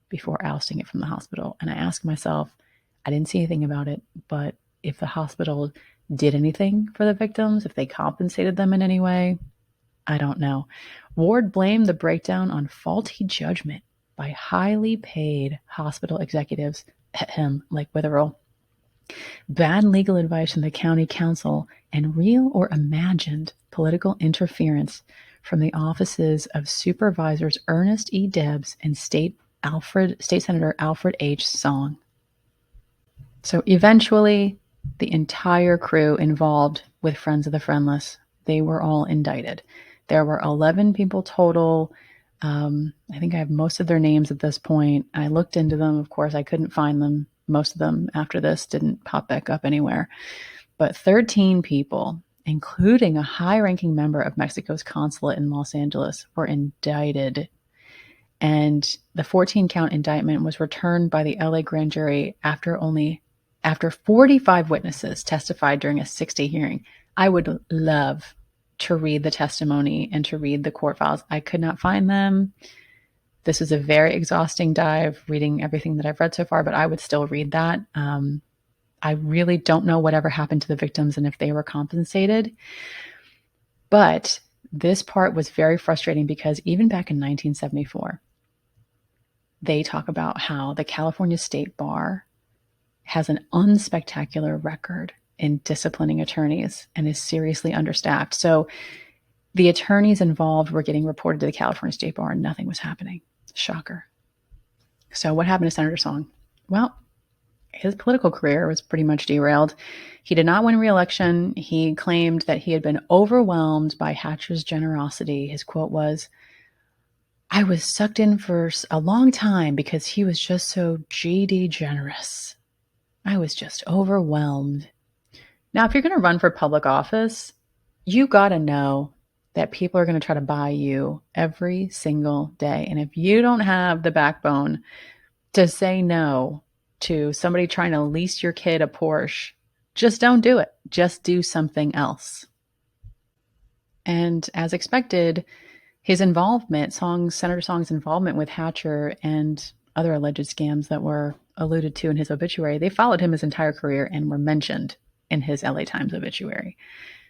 before ousting it from the hospital. And I ask myself, I didn't see anything about it, but if the hospital did anything for the victims, if they compensated them in any way, I don't know. Ward blamed the breakdown on faulty judgment by highly paid hospital executives, like Witherell, bad legal advice from the county council, and real or imagined political interference from the offices of Supervisors Ernest E. Debs and State Senator Alfred H. Song. So eventually, the entire crew involved with Friends of the Friendless, they were all indicted. There were 11 people total. I think I have most of their names at this point. I looked into them. Of course, I couldn't find them. Most of them after this didn't pop back up anywhere. But 13 people, including a high-ranking member of Mexico's consulate in Los Angeles, were indicted. And the 14-count indictment was returned by the LA grand jury after 45 witnesses testified during a 6-day hearing. I would love to read the testimony and to read the court files. I could not find them. This is a very exhausting dive, reading everything that I've read so far, but I would still read that. I really don't know whatever happened to the victims and if they were compensated. But this part was very frustrating because even back in 1974, they talk about how the California State Bar has an unspectacular record in disciplining attorneys and is seriously understaffed. So the attorneys involved were getting reported to the California State Bar and nothing was happening. Shocker. So what happened to Senator Song? Well, his political career was pretty much derailed. He did not win re-election. He claimed that he had been overwhelmed by Hatcher's generosity. His quote was, "I was sucked in for a long time because he was just so GD generous. I was just overwhelmed." Now, if you're going to run for public office, you got to know that people are going to try to buy you every single day. And if you don't have the backbone to say no to somebody trying to lease your kid a Porsche, just don't do it. Just do something else. And as expected, his involvement, Senator Song's involvement with Hatcher and other alleged scams that were alluded to in his obituary, they followed him his entire career and were mentioned in his LA Times obituary.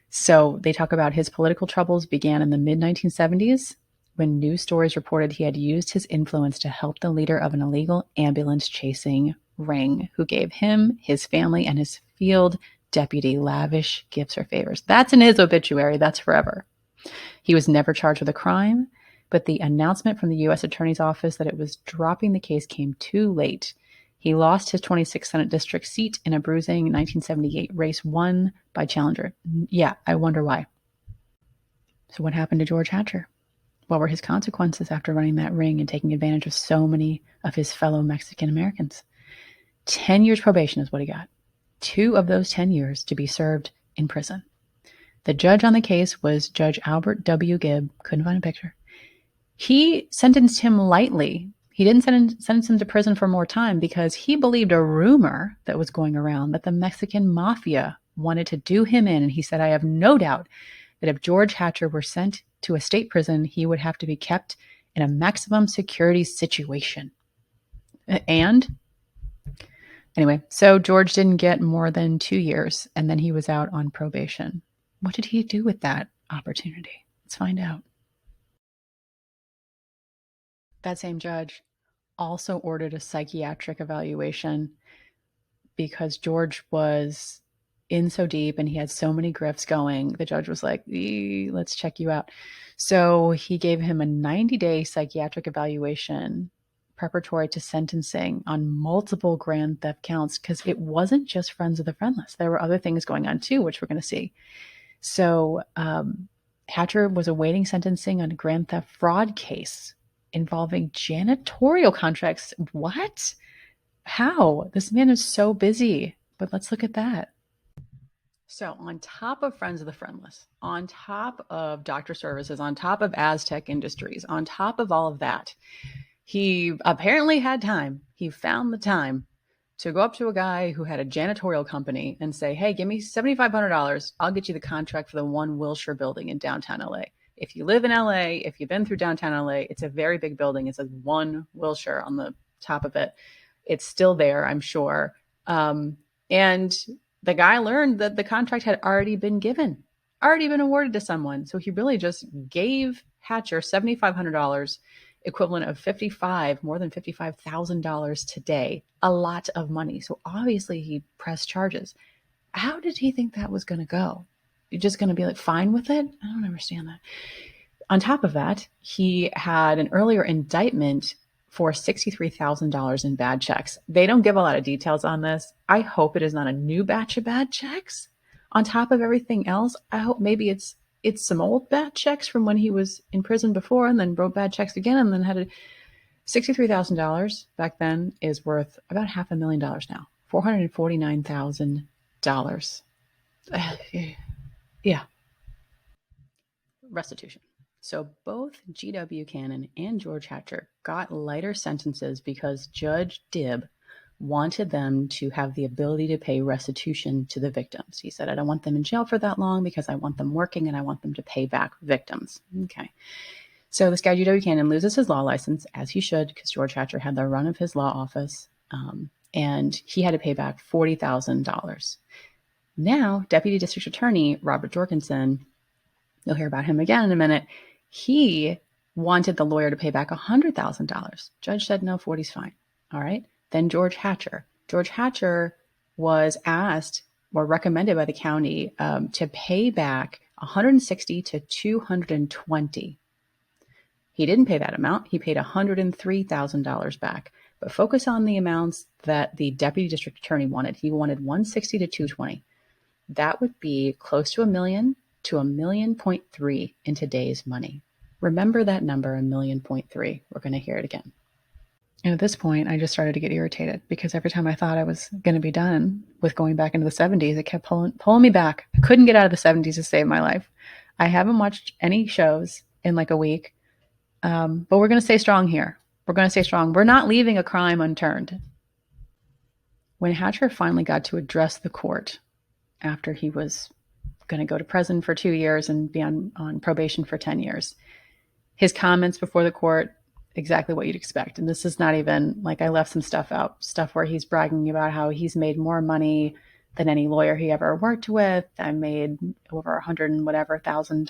So they talk about his political troubles began in the mid-1970s when news stories reported he had used his influence to help the leader of an illegal ambulance chasing ring who gave him, his family, and his field deputy lavish gifts or favors. That's in his obituary. That's forever. He was never charged with a crime, but the announcement from the U.S. Attorney's Office that it was dropping the case came too late. He lost his 26th Senate District seat in a bruising 1978 race won by challenger. Yeah, I wonder why. So what happened to George Hatcher? What were his consequences after running that ring and taking advantage of so many of his fellow Mexican Americans? 10 years probation is what he got. 2 of those 10 years to be served in prison. The judge on the case was Judge Albert W. Gibb. Couldn't find a picture. He sentenced him lightly. He didn't sentence him to prison for more time because he believed a rumor that was going around that the Mexican mafia wanted to do him in. And he said, "I have no doubt that if George Hatcher were sent to a state prison, he would have to be kept in a maximum security situation." And anyway, so George didn't get more than 2 years, and then he was out on probation. What did he do with that opportunity? Let's find out. That same judge also ordered a psychiatric evaluation because George was in so deep and he had so many grifts going. The judge was like, let's check you out. So he gave him a 90-day psychiatric evaluation preparatory to sentencing on multiple grand theft counts because it wasn't just friends of the friendless. There were other things going on too, which we're going to see. So Hatcher was awaiting sentencing on a grand theft fraud case involving janitorial contracts. What? How? This man is so busy. But let's look at that. So on top of Friends of the Friendless, on top of Doctor Services, on top of Aztec Industries, on top of all of that, he apparently had time. He found the time to go up to a guy who had a janitorial company and say, "Hey, give me $7,500. I'll get you the contract for the one Wilshire building in downtown LA. If you live in LA, if you've been through downtown LA, it's a very big building. It says one Wilshire on the top of it. It's still there, I'm sure." And the guy learned that the contract had already been given, already been awarded to someone. So he really just gave Hatcher $7,500, equivalent of more than $55,000 today, a lot of money. So obviously he pressed charges. How did he think that was going to go? You're just going to be like fine with it? I don't understand that. On top of that, he had an earlier indictment for $63,000 in bad checks. They don't give a lot of details on this. I hope it is not a new batch of bad checks. On top of everything else, I hope maybe it's some old bad checks from when he was in prison before and then wrote bad checks again and then had $63,000 back then is worth about $500,000 now. $449,000. Yeah. Restitution. So both G.W. Buchanan and George Hatcher got lighter sentences because Judge Dibb wanted them to have the ability to pay restitution to the victims. He said, "I don't want them in jail for that long because I want them working and I want them to pay back victims." Okay. So this guy, G.W. Buchanan, loses his law license, as he should, because George Hatcher had the run of his law office, and he had to pay back $40,000. Now, Deputy District Attorney Robert Jorgensen, you'll hear about him again in a minute, he wanted the lawyer to pay back $100,000. Judge said, no, 40's fine. All right. Then George Hatcher. George Hatcher was asked or recommended by the county to pay back $160,000 to $220,000. He didn't pay that amount. He paid $103,000 back. But focus on the amounts that the deputy district attorney wanted. He wanted 160 to 220. That would be close to $1 million to $1.3 million in today's money. Remember that number, $1.3 million. We're going to hear it again. And at this point, I just started to get irritated because every time I thought I was going to be done with going back into the 70s, it kept pulling me back. I couldn't get out of the 70s to save my life. I haven't watched any shows in like a week, but we're going to stay strong here. We're going to stay strong. We're not leaving a crime unturned. When Hatcher finally got to address the court after he was going to go to prison for 2 years and be on probation for 10 years, his comments before the court, exactly what you'd expect. And this is not even like I left some stuff out, stuff where he's bragging about how he's made more money than any lawyer he ever worked with. I made over $100 and whatever thousand.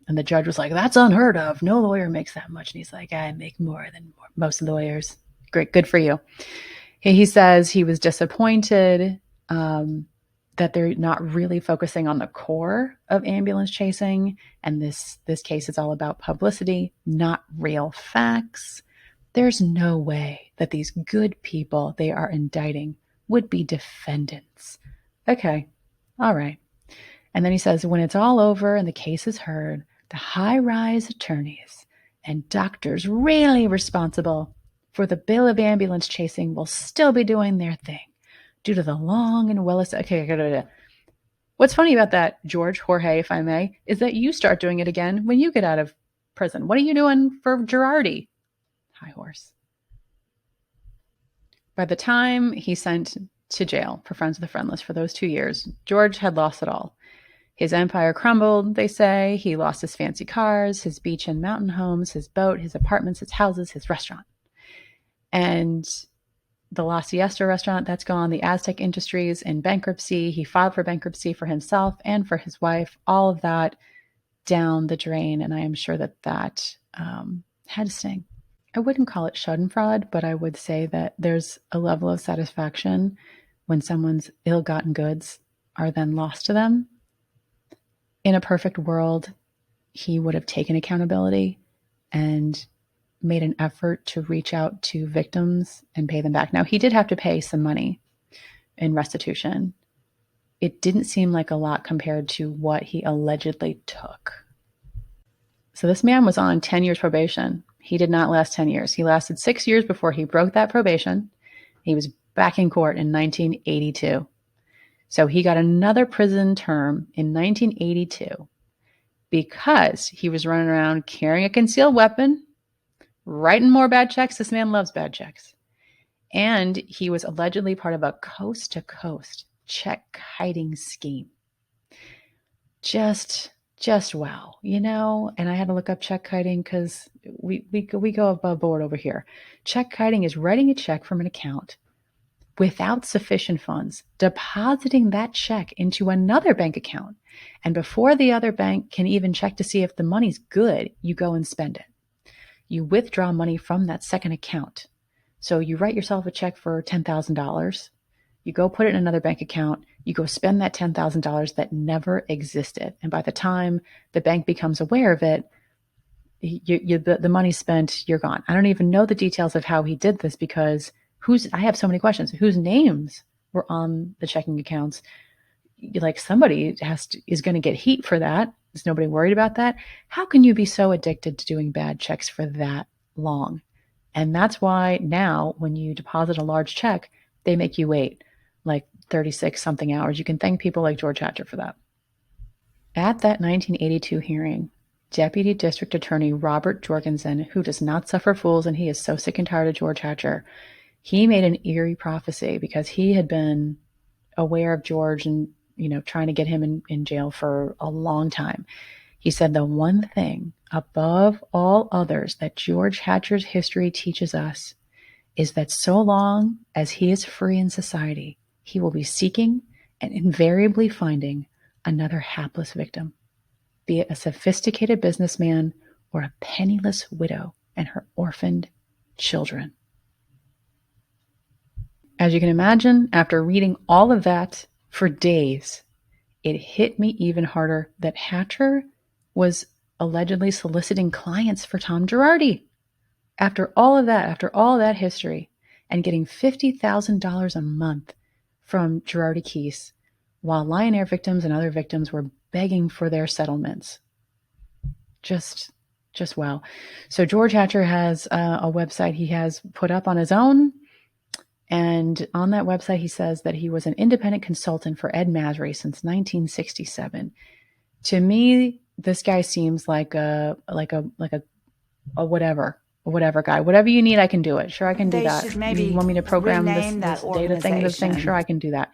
And the judge was like, that's unheard of. No lawyer makes that much. And he's like, I make more than most lawyers. Great. Good for you. He says he was disappointed that they're not really focusing on the core of ambulance chasing. And this case is all about publicity, not real facts. There's no way that these good people they are indicting would be defendants. Okay. All right. And then he says, when it's all over and the case is heard, the high-rise attorneys and doctors really responsible for the bill of ambulance chasing will still be doing their thing due to the long and okay. What's funny about that, Jorge, if I may, is that you start doing it again when you get out of prison. What are you doing for Girardi? High horse. By the time he sent to jail for Friends of the Friendless for those 2 years, George had lost it all. His empire crumbled, they say. He lost his fancy cars, his beach and mountain homes, his boat, his apartments, his houses, his restaurant. And the La Siesta restaurant, that's gone. The Aztec Industries in bankruptcy. He filed for bankruptcy for himself and for his wife. All of that down the drain. And I am sure that had to sting. I wouldn't call it schadenfreude, but I would say that there's a level of satisfaction when someone's ill-gotten goods are then lost to them. In a perfect world, he would have taken accountability and made an effort to reach out to victims and pay them back. Now, he did have to pay some money in restitution. It didn't seem like a lot compared to what he allegedly took. So this man was on 10 years probation. He did not last 10 years. He lasted 6 years before he broke that probation. He was back in court in 1982. So he got another prison term in 1982 because he was running around carrying a concealed weapon, writing more bad checks. This man loves bad checks. And he was allegedly part of a coast-to-coast check hiding scheme. Just wow, you know? And I had to look up check kiting because we go above board over here. Check kiting is writing a check from an account without sufficient funds, depositing that check into another bank account. And before the other bank can even check to see if the money's good, you go and spend it. You withdraw money from that second account. So you write yourself a check for $10,000. You go put it in another bank account. You go spend that $10,000 that never existed. And by the time the bank becomes aware of it, the money spent, you're gone. I don't even know the details of how he did this because I have so many questions. Whose names were on the checking accounts? Like somebody is going to get heat for that. Is nobody worried about that? How can you be so addicted to doing bad checks for that long? And that's why now when you deposit a large check, they make you wait like 36 something hours. You can thank people like George Hatcher for that. At that 1982 hearing, Deputy District Attorney Robert Jorgensen, who does not suffer fools, and he is so sick and tired of George Hatcher, he made an eerie prophecy because he had been aware of George and, trying to get him in jail for a long time. He said the one thing above all others that George Hatcher's history teaches us is that so long as he is free in society, he will be seeking and invariably finding another hapless victim, be it a sophisticated businessman or a penniless widow and her orphaned children. As you can imagine, after reading all of that for days, it hit me even harder that Hatcher was allegedly soliciting clients for Tom Girardi. After all that history, and getting $50,000 a month from Girardi Keese, while Lion Air victims and other victims were begging for their settlements. Just wow. So George Hatcher has a website he has put up on his own. And on that website, he says that he was an independent consultant for Ed Masry since 1967. To me, this guy seems like a whatever guy. Whatever you need, I can do it. Sure, I can do that. You want me to program this data thing, this thing? Sure, I can do that.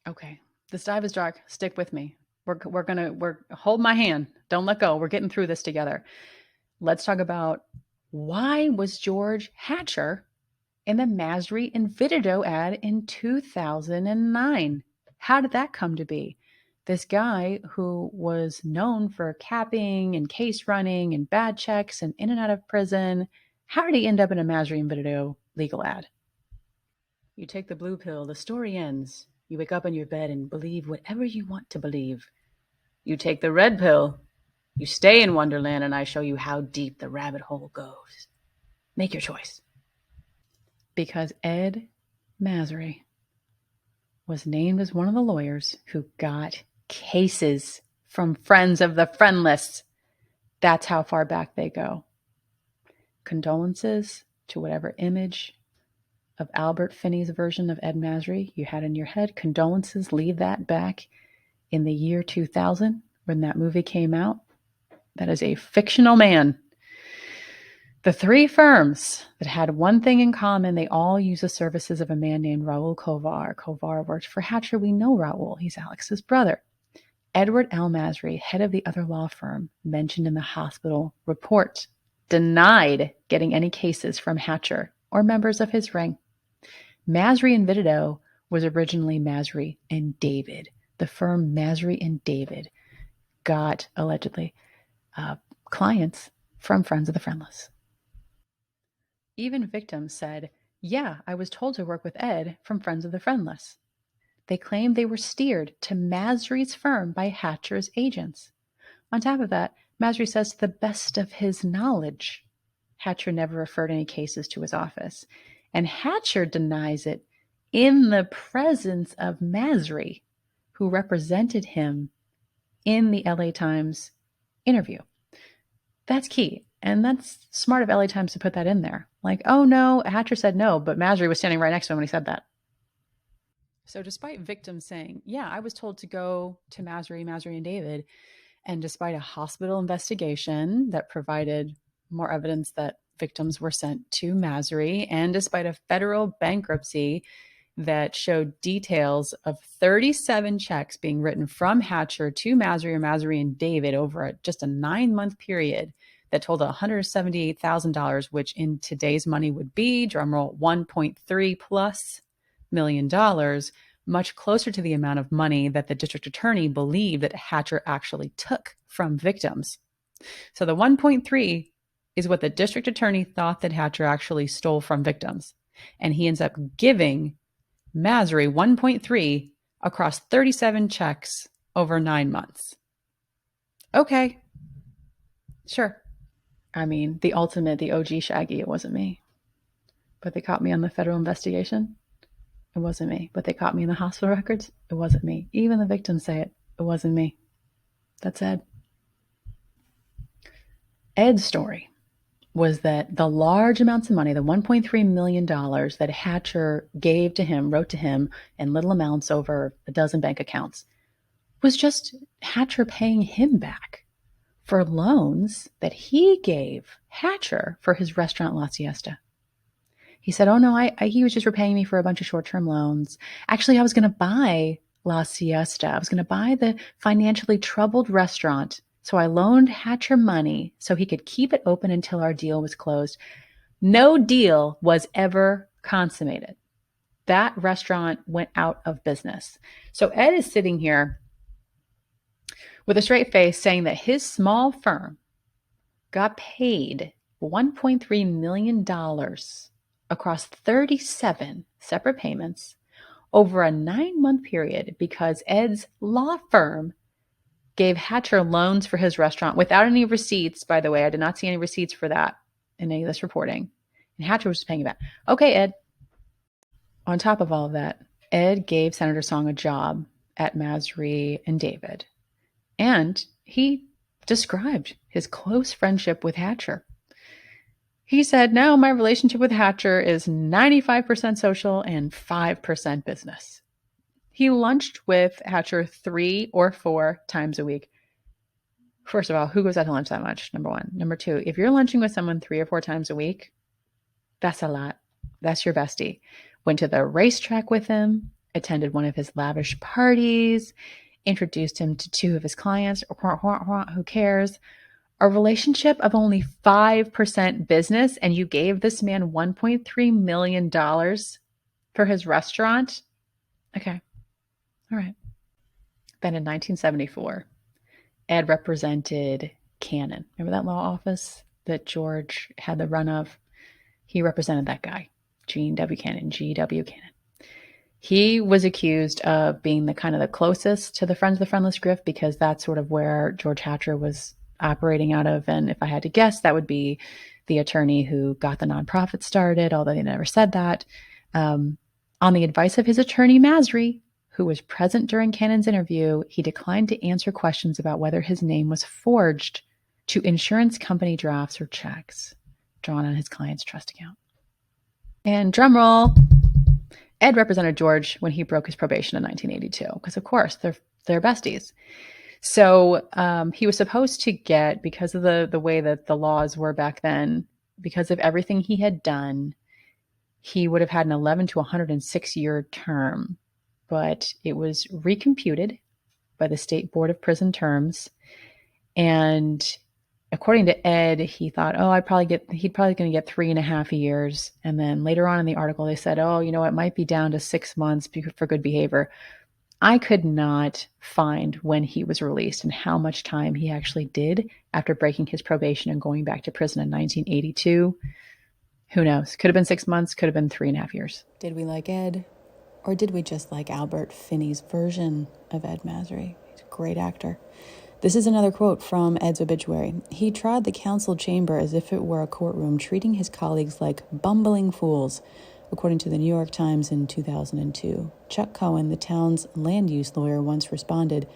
Okay, this dive is dark. Stick with me. We're hold my hand. Don't let go. We're getting through this together. Let's talk about why was George Hatcher in the Masry and Vititoe ad in 2009? How did that come to be? This guy who was known for capping and case running and bad checks and in and out of prison, how did he end up in a Masry and Vititoe legal ad? You take the blue pill, the story ends. You wake up in your bed and believe whatever you want to believe. You take the red pill, you stay in Wonderland, and I show you how deep the rabbit hole goes. Make your choice. Because Ed Masry was named as one of the lawyers who got cases from friends of the friendless. That's how far back they go. Condolences to whatever image of Albert Finney's version of Ed Masry you had in your head. Condolences, leave that back in the year 2000 when that movie came out. That is a fictional man. The three firms that had one thing in common, they all use the services of a man named Raul Kovar. Kovar worked for Hatcher. We know Raul. He's Alex's brother. Edward L. Masry, head of the other law firm mentioned in the hospital report, denied getting any cases from Hatcher or members of his ring. Masry and Vititoe was originally Masry and David. The firm Masry and David got, allegedly, clients from Friends of the Friendless. Even victims said, yeah, I was told to work with Ed from Friends of the Friendless. They claimed they were steered to Masry's firm by Hatcher's agents. On top of that, Masry says to the best of his knowledge, Hatcher never referred any cases to his office. And Hatcher denies it in the presence of Masry, who represented him in the LA Times interview. That's key. And that's smart of LA Times to put that in there. Like, oh no, Hatcher said no, but Masry was standing right next to him when he said that. So despite victims saying, yeah, I was told to go to Masry and David, and despite a hospital investigation that provided more evidence that victims were sent to Masry, and despite a federal bankruptcy that showed details of 37 checks being written from Hatcher to Masry and David over just a 9-month period that totaled $178,000, which in today's money would be, drumroll, $1.3 plus million, much closer to the amount of money that the district attorney believed that Hatcher actually took from victims. So the 1.3 is what the district attorney thought that Hatcher actually stole from victims. And he ends up giving Masry 1.3 across 37 checks over 9 months. Okay. Sure. I mean, the ultimate, the OG Shaggy, it wasn't me. But they caught me on the federal investigation. It wasn't me. But they caught me in the hospital records. It wasn't me. Even the victims say it. It wasn't me. That's Ed. Ed's story was that the large amounts of money, the $1.3 million that Hatcher gave to him, wrote to him in little amounts over a dozen bank accounts, was just Hatcher paying him back for loans that he gave Hatcher for his restaurant La Siesta. He said, oh no, he was just repaying me for a bunch of short-term loans. Actually, I was going to buy La Siesta. I was going to buy the financially troubled restaurant. So I loaned Hatcher money so he could keep it open until our deal was closed. No deal was ever consummated. That restaurant went out of business. So Ed is sitting here with a straight face saying that his small firm got paid $1.3 million across 37 separate payments over a 9-month period because Ed's law firm gave Hatcher loans for his restaurant without any receipts. By the way, I did not see any receipts for that in any of this reporting. And Hatcher was just paying it back. Okay, Ed. On top of all of that, Ed gave Senator Song a job at Masry and David. And he described his close friendship with Hatcher. He said, "No, my relationship with Hatcher is 95% social and 5% business." He lunched with Hatcher 3 or 4 times a week. First of all, who goes out to lunch that much? Number one. Number two, if you're lunching with someone 3 or 4 times a week, that's a lot. That's your bestie. Went to the racetrack with him, attended one of his lavish parties, introduced him to 2 of his clients. Who cares? A relationship of only 5% business, and you gave this man $1.3 million for his restaurant? Okay. All right. Then in 1974, Ed represented Cannon. Remember that law office that George had the run of? He represented that guy, Gene W. Cannon, G.W. Cannon. He was accused of being the kind of the closest to the Friends of the Friendless grift, because that's sort of where George Hatcher was operating out of. And if I had to guess, that would be the attorney who got the nonprofit started, although they never said that. On the advice of his attorney, Masry, who was present during Cannon's interview, he declined to answer questions about whether his name was forged to insurance company drafts or checks drawn on his client's trust account. And drumroll, Ed represented George when he broke his probation in 1982, because of course they're besties. So he was supposed to get, because of the way that the laws were back then, because of everything he had done, he would have had an 11 to 106 year term. But it was recomputed by the State Board of Prison Terms. And according to Ed, he thought, he'd probably going to get 3.5 years. And then later on in the article, they said, it might be down to 6 months for good behavior. I could not find when he was released and how much time he actually did after breaking his probation and going back to prison in 1982. Who knows? Could have been 6 months, could have been 3.5 years. Did we like Ed? Or did we just like Albert Finney's version of Ed Masry? He's a great actor. This is another quote from Ed's obituary. "He trod the council chamber as if it were a courtroom, treating his colleagues like bumbling fools," according to the New York Times in 2002. Chuck Cohen, the town's land use lawyer, once responded,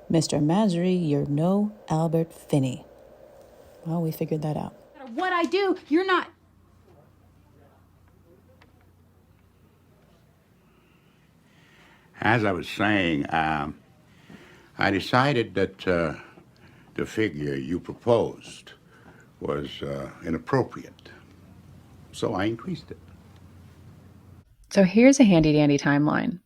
"Mr. Masry, you're no Albert Finney." Well, we figured that out. No matter what I do, you're not... As I was saying, I decided that the figure you proposed was inappropriate, so I increased it. So here's a handy-dandy timeline,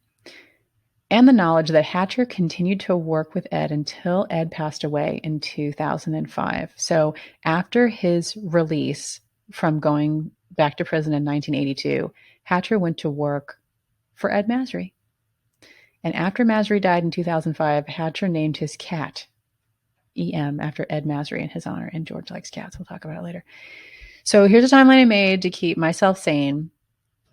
and the knowledge that Hatcher continued to work with Ed until Ed passed away in 2005. So after his release from going back to prison in 1982, Hatcher went to work for Ed Masry. And after Masry died in 2005, Hatcher named his cat EM after Ed Masry in his honor. And George likes cats. We'll talk about it later. So here's a timeline I made to keep myself sane.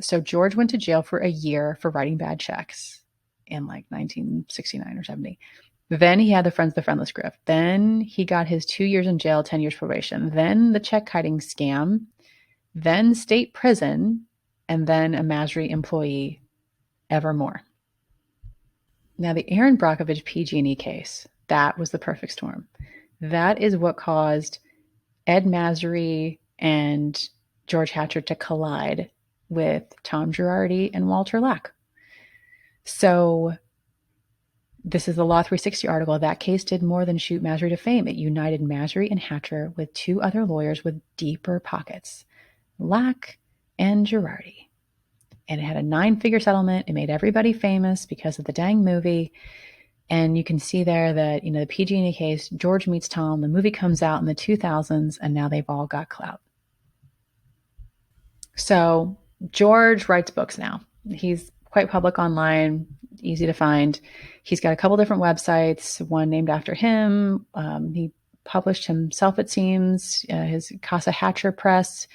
So George went to jail for a year for writing bad checks in like 1969 or 70. Then he had the Friends of the Friendless grift. Then he got his 2 years in jail, 10 years probation. Then the check kiting scam. Then state prison. And then a Masry employee evermore. Now, the Erin Brokovich PG&E case, that was the perfect storm. That is what caused Ed Masry and George Hatcher to collide with Tom Girardi and Walter Lack. So this is the Law 360 article. That case did more than shoot Masry to fame. It united Masry and Hatcher with 2 other lawyers with deeper pockets, Lack and Girardi. And it had a 9-figure settlement. It made everybody famous because of the dang movie. And you can see there that, the PG&E case, George meets Tom. The movie comes out in the 2000s, and now they've all got clout. So George writes books now. He's quite public online, easy to find. He's got a couple different websites, one named after him. He published himself, it seems, his Casa Hatcher Press.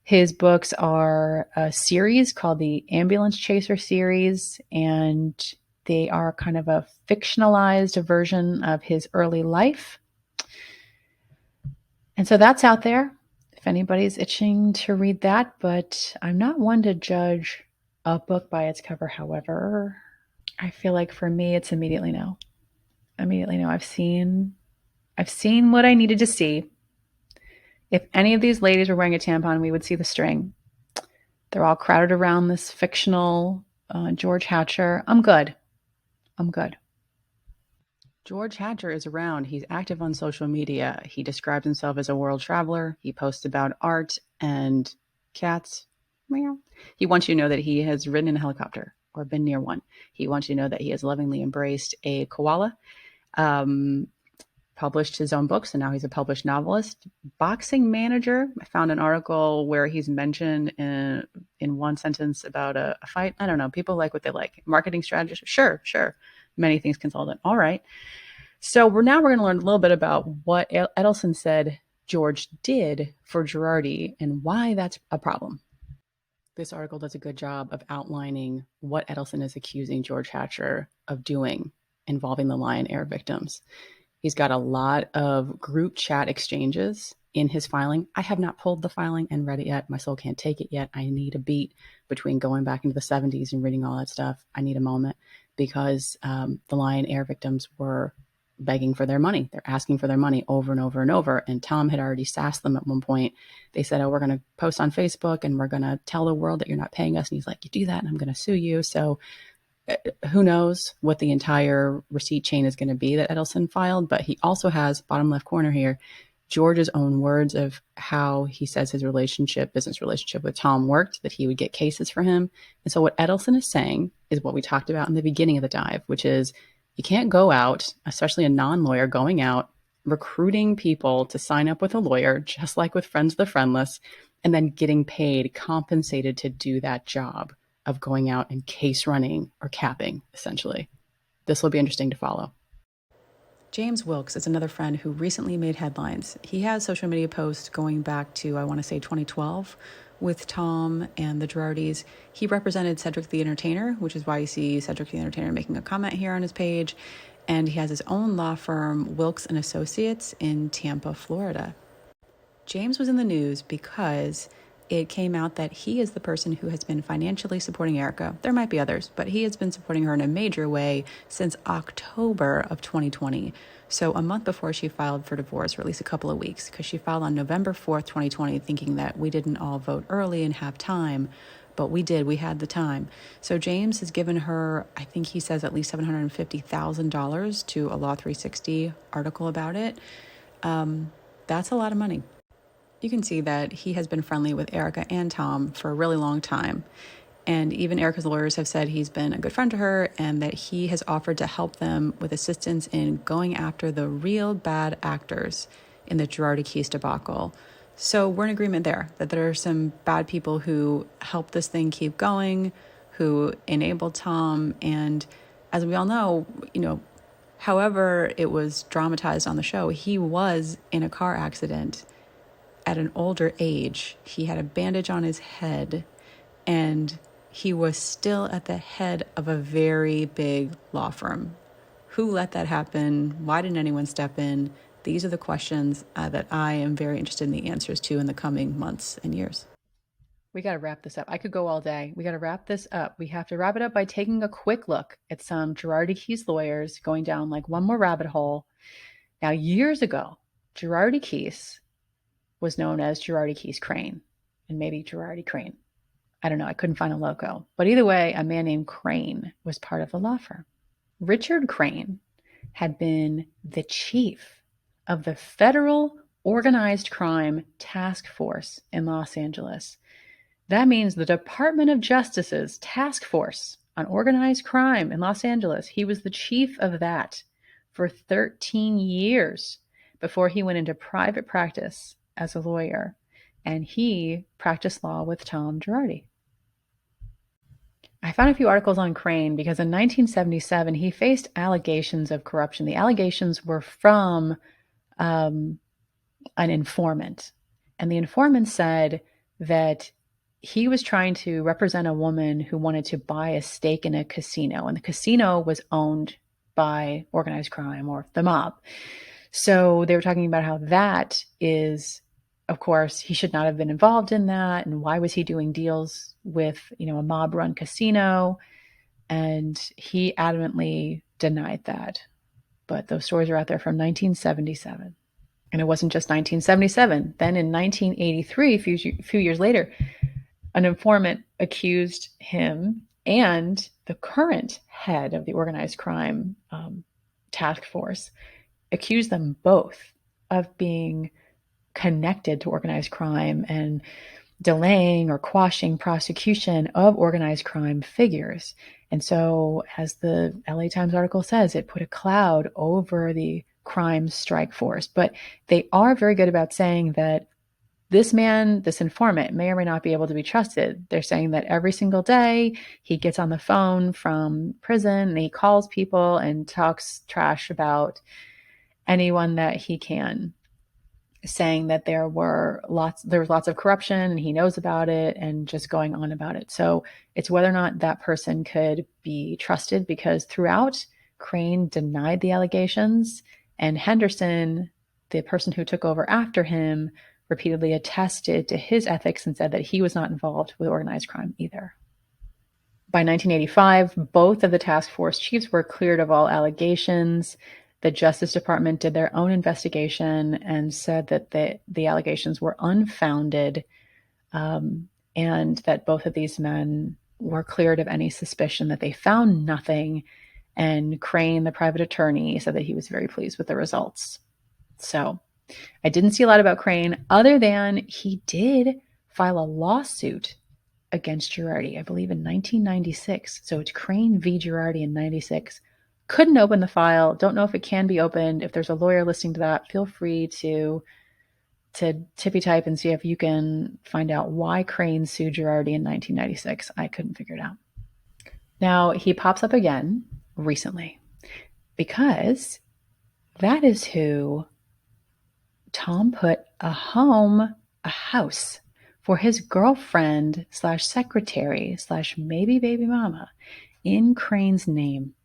His books are a series called the Ambulance Chaser series, and They are kind of a fictionalized version of his early life. And so that's out there if anybody's itching to read that, but I'm not one to judge a book by its cover. However, I feel like for me, it's immediately no. Immediately no. I've seen what I needed to see. If any of these ladies were wearing a tampon, we would see the string. They're all crowded around this fictional George Hatcher. I'm good. George Hatcher is around. He's active on social media. He describes himself as a world traveler. He posts about art and cats. Meow. He wants you to know that he has ridden in a helicopter or been near one. He wants you to know that he has lovingly embraced a koala. Published his own books, and now he's a published novelist. Boxing manager. I found an article where he's mentioned in one sentence about a fight. I don't know. People like what they like. Marketing strategist. Sure. Many things consultant. All right. So we're going to learn a little bit about what Edelson said George did for Girardi and why that's a problem. This article does a good job of outlining what Edelson is accusing George Hatcher of doing involving the Lion Air victims. He's got a lot of group chat exchanges in his filing. I have not pulled the filing and read it yet. My soul can't take it yet. I need a beat between going back into the 70s and reading all that stuff. I need a moment because the Lion Air victims were begging for their money. They're asking for their money over and over and over. And Tom had already sassed them at one point. They said, oh, we're going to post on Facebook and we're going to tell the world that you're not paying us. And he's like, you do that and I'm going to sue you. So who knows what the entire receipt chain is going to be that Edelson filed, but he also has, bottom left corner here, George's own words of how he says his business relationship with Tom worked, that he would get cases for him. And so what Edelson is saying is what we talked about in the beginning of the dive, which is you can't go out, especially a non-lawyer going out, recruiting people to sign up with a lawyer, just like with Friends of the Friendless, and then getting paid, compensated to do that job of going out and case running or capping, essentially. This will be interesting to follow. James Wilkes is another friend who recently made headlines. He has social media posts going back to, I want to say, 2012 with Tom and the Girardis. He represented Cedric the Entertainer, which is why you see Cedric the Entertainer making a comment here on his page. And he has his own law firm, Wilkes and Associates, in Tampa, Florida. James was in the news because it came out that he is the person who has been financially supporting Erica. There might be others, but he has been supporting her in a major way since October of 2020. So a month before she filed for divorce, or at least a couple of weeks, because she filed on November 4th, 2020, thinking that we didn't all vote early and have time, but we did. We had the time. So James has given her, I think he says at least $750,000 to a Law 360 article about it. That's a lot of money. You can see that he has been friendly with Erica and Tom for a really long time. And even Erica's lawyers have said he's been a good friend to her and that he has offered to help them with assistance in going after the real bad actors in the Girardi case debacle. So we're in agreement there, that there are some bad people who helped this thing keep going, who enabled Tom. And as we all know, however it was dramatized on the show, he was in a car accident at an older age. He had a bandage on his head, and he was still at the head of a very big law firm. Who let that happen? Why didn't anyone step in? These are the questions that I am very interested in the answers to in the coming months and years. We got to wrap this up. I could go all day. We got to wrap this up. We have to wrap it up by taking a quick look at some Girardi Keys lawyers going down like one more rabbit hole. Now, years ago, Girardi Keys was known as Girardi Keys Crane, and maybe Girardi Crane. I don't know. I couldn't find a logo. But either way, a man named Crane was part of the law firm. Richard Crane had been the chief of the Federal Organized Crime Task Force in Los Angeles. That means the Department of Justice's task force on organized crime in Los Angeles. He was the chief of that for 13 years before he went into private practice as a lawyer, and he practiced law with Tom Girardi. I found a few articles on Crane because in 1977, he faced allegations of corruption. The allegations were from an informant, and the informant said that he was trying to represent a woman who wanted to buy a stake in a casino, and the casino was owned by organized crime or the mob. So they were talking about how that is, of course, he should not have been involved in that. And why was he doing deals with, a mob run casino? And he adamantly denied that. But those stories are out there from 1977. And it wasn't just 1977. Then in 1983, a few years later, an informant accused him and the current head of the organized crime task force, accused them both of being connected to organized crime and delaying or quashing prosecution of organized crime figures. And so, as the LA Times article says, it put a cloud over the crime strike force. But they are very good about saying that this man, this informant, may or may not be able to be trusted. They're saying that every single day he gets on the phone from prison and he calls people and talks trash about anyone that he can, saying that there was lots of corruption and he knows about it, and just going on about it. So it's whether or not that person could be trusted, because throughout, Crane denied the allegations, and Henderson, the person who took over after him, repeatedly attested to his ethics and said that he was not involved with organized crime either. By 1985, both of the task force chiefs were cleared of all allegations. The Justice Department did their own investigation and said that the allegations were unfounded, and that both of these men were cleared of any suspicion, that they found nothing. And Crane, the private attorney, said that he was very pleased with the results. So I didn't see a lot about Crane, other than he did file a lawsuit against Girardi, I believe in 1996. So it's Crane v. Girardi in 96. Couldn't open the file. Don't know if it can be opened. If there's a lawyer listening to that, feel free to tippy type and see if you can find out why Crane sued Girardi in 1996. I couldn't figure it out. Now, he pops up again recently because that is who Tom put a house for his girlfriend / secretary / maybe baby mama in Crane's name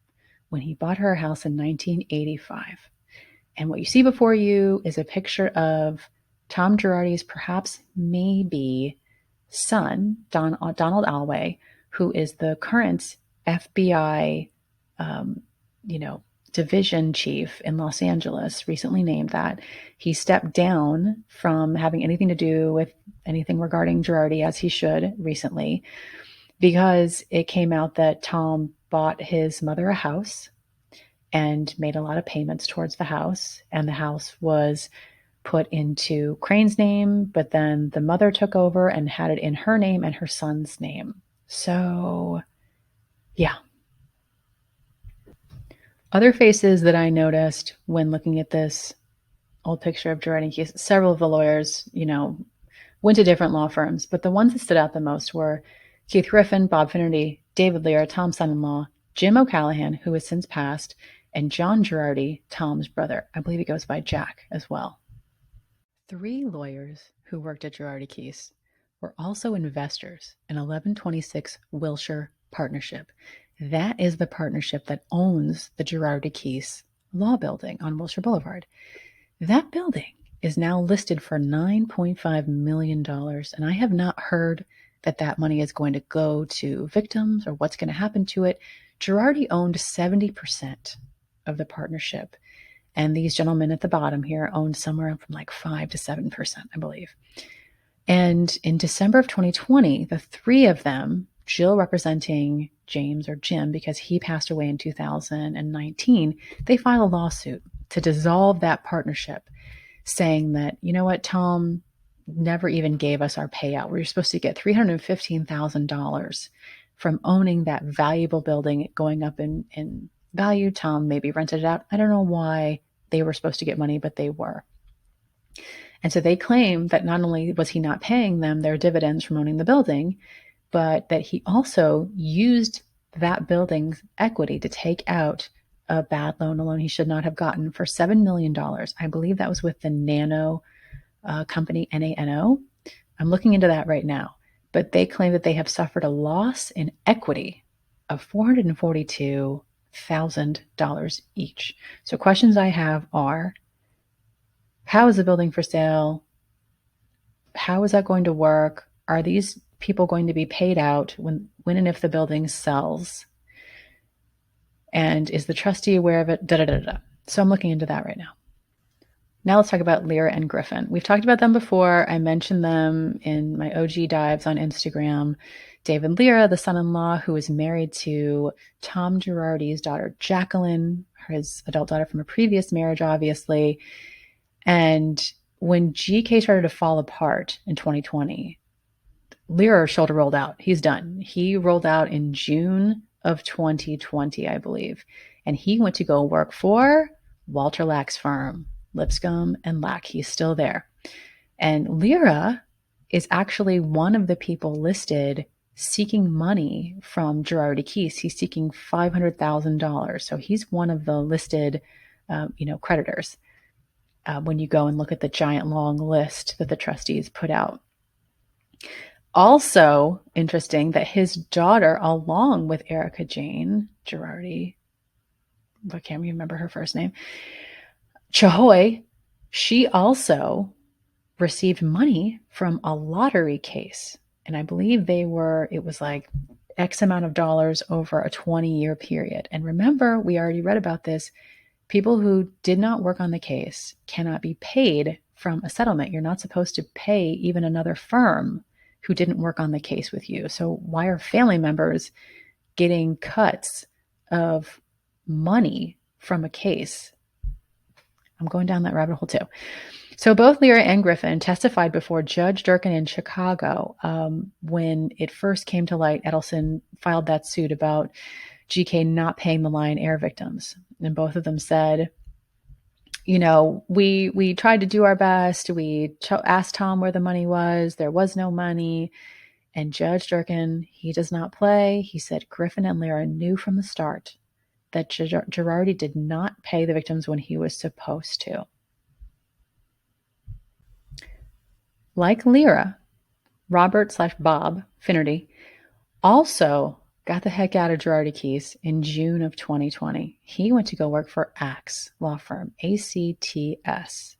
when he bought her a house in 1985. And what you see before you is a picture of Tom Girardi's perhaps maybe son, Donald Alway, who is the current FBI, division chief in Los Angeles, recently named that. He stepped down from having anything to do with anything regarding Girardi, as he should, recently, because it came out that Tom bought his mother a house and made a lot of payments towards the house. And the house was put into Crane's name, but then the mother took over and had it in her name and her son's name. So, yeah. Other faces that I noticed when looking at this old picture of Girardi case, several of the lawyers, went to different law firms, but the ones that stood out the most were Keith Griffin, Bob Finnerty, David Lear, Tom's son-in-law, Jim O'Callahan, who has since passed, and John Girardi, Tom's brother. I believe he goes by Jack as well. 3 lawyers who worked at Girardi case were also investors in 1126 Wilshire Partnership. That is the partnership that owns the Girardi Case Law Building on Wilshire Boulevard. That building is now listed for $9.5 million, and I have not heard that money is going to go to victims or what's going to happen to it. Girardi owned 70% of the partnership, and these gentlemen at the bottom here owned somewhere from like 5 to 7%, I believe. And in December of 2020, the 3 of them, Jill representing James, or Jim, because he passed away in 2019, they filed a lawsuit to dissolve that partnership, saying that, you know what, Tom never even gave us our payout. We were supposed to get $315,000 from owning that valuable building going up in value. Tom maybe rented it out. I don't know why they were supposed to get money, but they were. And so they claim that not only was he not paying them their dividends from owning the building, but that he also used that building's equity to take out a bad loan, a loan he should not have gotten, for $7 million. I believe that was with the Nano company, NANO. I'm looking into that right now. but they claim that they have suffered a loss in equity of $442,000 each. So questions I have are, how is the building for sale? How is that going to work? Are these people going to be paid out when and if the building sells? And is the trustee aware of it? So I'm looking into that right now. Now let's talk about Lyra and Griffin. We've talked about them before. I mentioned them in my OG dives on Instagram. David Lyra, the son-in-law who is married to Tom Girardi's daughter, Jacqueline, his adult daughter from a previous marriage, obviously. And when GK started to fall apart in 2020, Lyra's shoulder rolled out. He's done. He rolled out in June of 2020, I believe. And he went to go work for Walter Lack's firm, Lipscomb and Lack. He's still there. And Lyra is actually one of the people listed seeking money from Girardi Keese. He's seeking $500,000. So he's one of the listed, creditors. When you go and look at the giant long list that the trustees put out. Also interesting that his daughter, along with Erica Jane Girardi, I can't remember her first name, Chahoy, she also received money from a lottery case. And I believe it was like X amount of dollars over a 20-year period. And remember, we already read about this. People who did not work on the case cannot be paid from a settlement. You're not supposed to pay even another firm who didn't work on the case with you. So why are family members getting cuts of money from a case? I'm going down that rabbit hole too. So both Lyra and Griffin testified before Judge Durkin in Chicago when it first came to light. Edelson filed that suit about GK not paying the Lion Air victims. And both of them said, we tried to do our best. We asked Tom where the money was. There was no money. And Judge Durkin, he does not play. He said Griffin and Lyra knew from the start that Girardi did not pay the victims when he was supposed to. Like Lyra, Robert/Bob Finnerty also got the heck out of Girardi Keese in June of 2020. He went to go work for Axe law firm, ACTS.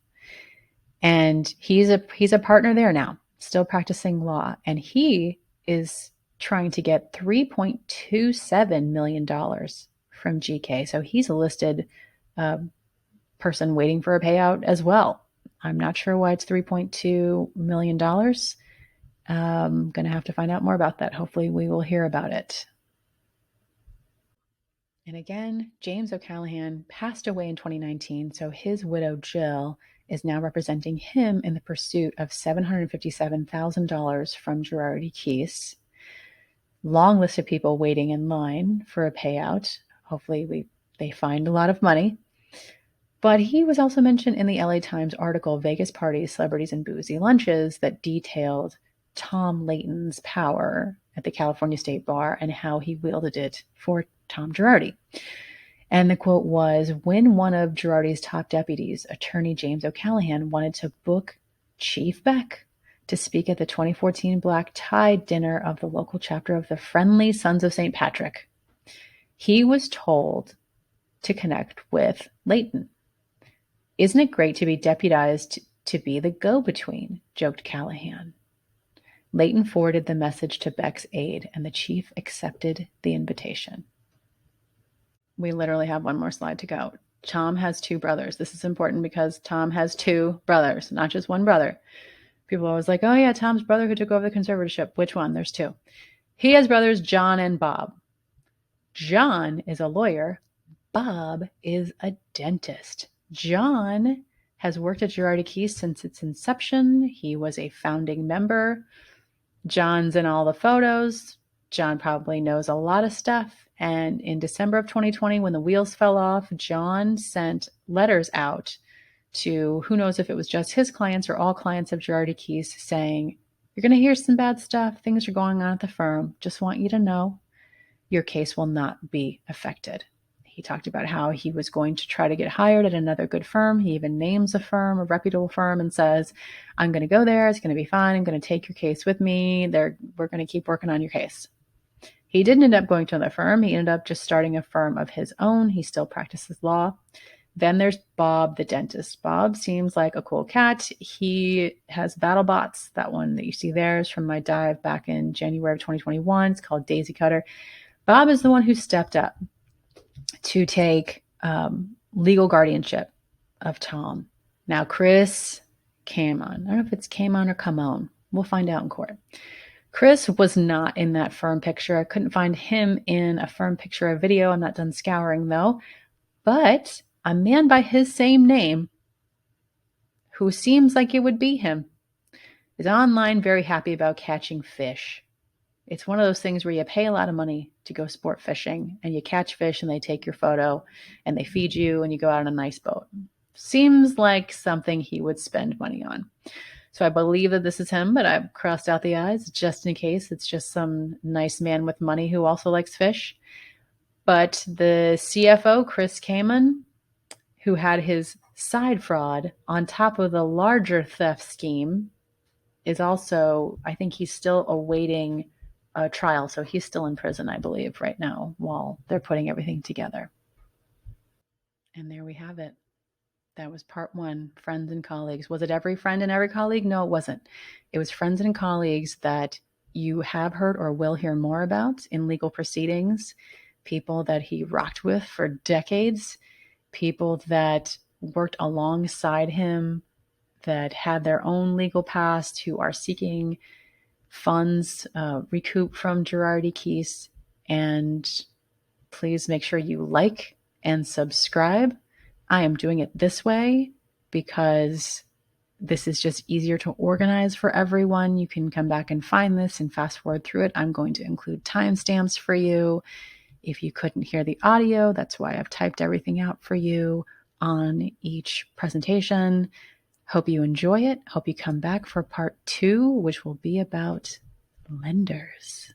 And he's a partner there now, still practicing law. And he is trying to get $3.27 million from GK. So he's a listed person waiting for a payout as well. I'm not sure why it's $3.2 million. I'm going to have to find out more about that. Hopefully we will hear about it. And again, James O'Callahan passed away in 2019, so his widow, Jill, is now representing him in the pursuit of $757,000 from Girardi Keese. Long list of people waiting in line for a payout. Hopefully they find a lot of money. But he was also mentioned in the LA Times article, Vegas Parties, Celebrities, and Boozy Lunches, that detailed Tom Layton's power at the California State Bar and how he wielded it for Tom Girardi. And the quote was, when one of Girardi's top deputies, attorney James O'Callahan, wanted to book Chief Beck to speak at the 2014 Black Tie dinner of the local chapter of the Friendly Sons of St. Patrick, he was told to connect with Layton. Isn't it great to be deputized to be the go-between, joked Callahan. Layton forwarded the message to Beck's aide, and the chief accepted the invitation. We literally have one more slide to go. Tom has two brothers. This is important because Tom has two brothers, not just one brother. People are always like, oh yeah, Tom's brother who took over the conservatorship. Which one? There's two. He has brothers, John and Bob. John is a lawyer. Bob is a dentist. John has worked at Girardi Keese since its inception. He was a founding member. John's in all the photos. John probably knows a lot of stuff. And in December of 2020, when the wheels fell off, John sent letters out to who knows if it was just his clients or all clients of Girardi Keese saying, you're going to hear some bad stuff. Things are going on at the firm. Just want you to know your case will not be affected. He talked about how he was going to try to get hired at another good firm. He even names a firm, a reputable firm, and says, I'm going to go there. It's going to be fine. I'm going to take your case with me. We're going to keep working on your case. He didn't end up going to another firm. He ended up just starting a firm of his own. He still practices law. Then there's Bob the dentist. Bob seems like a cool cat. He has BattleBots. That one that you see there is from my dive back in January of 2021. It's called Daisy Cutter. Bob is the one who stepped up to take legal guardianship of Tom. Now, Chris came on. I don't know if it's came on or come on. We'll find out in court. Chris was not in that firm picture. I couldn't find him in a firm picture or video. I'm not done scouring, though. But a man by his same name, who seems like it would be him, is online very happy about catching fish. It's one of those things where you pay a lot of money to go sport fishing, and you catch fish and they take your photo and they feed you and you go out on a nice boat. Seems like something he would spend money on. So I believe that this is him, but I've crossed out the I's just in case it's just some nice man with money who also likes fish. But the CFO, Chris Kamen, who had his side fraud on top of the larger theft scheme, is also, I think he's still awaiting a trial. So he's still in prison, I believe, right now while they're putting everything together. And there we have it. That was part one, friends and colleagues. Was it every friend and every colleague? No, it wasn't. It was friends and colleagues that you have heard or will hear more about in legal proceedings, people that he rocked with for decades, people that worked alongside him, that had their own legal past, who are seeking funds recouped from Girardi case. And please make sure you like and subscribe. I am doing it this way because this is just easier to organize for everyone. You can come back and find this and fast forward through it. I'm going to include timestamps for you. If you couldn't hear the audio, that's why I've typed everything out for you on each presentation. Hope you enjoy it. Hope you come back for part 2, which will be about lenders.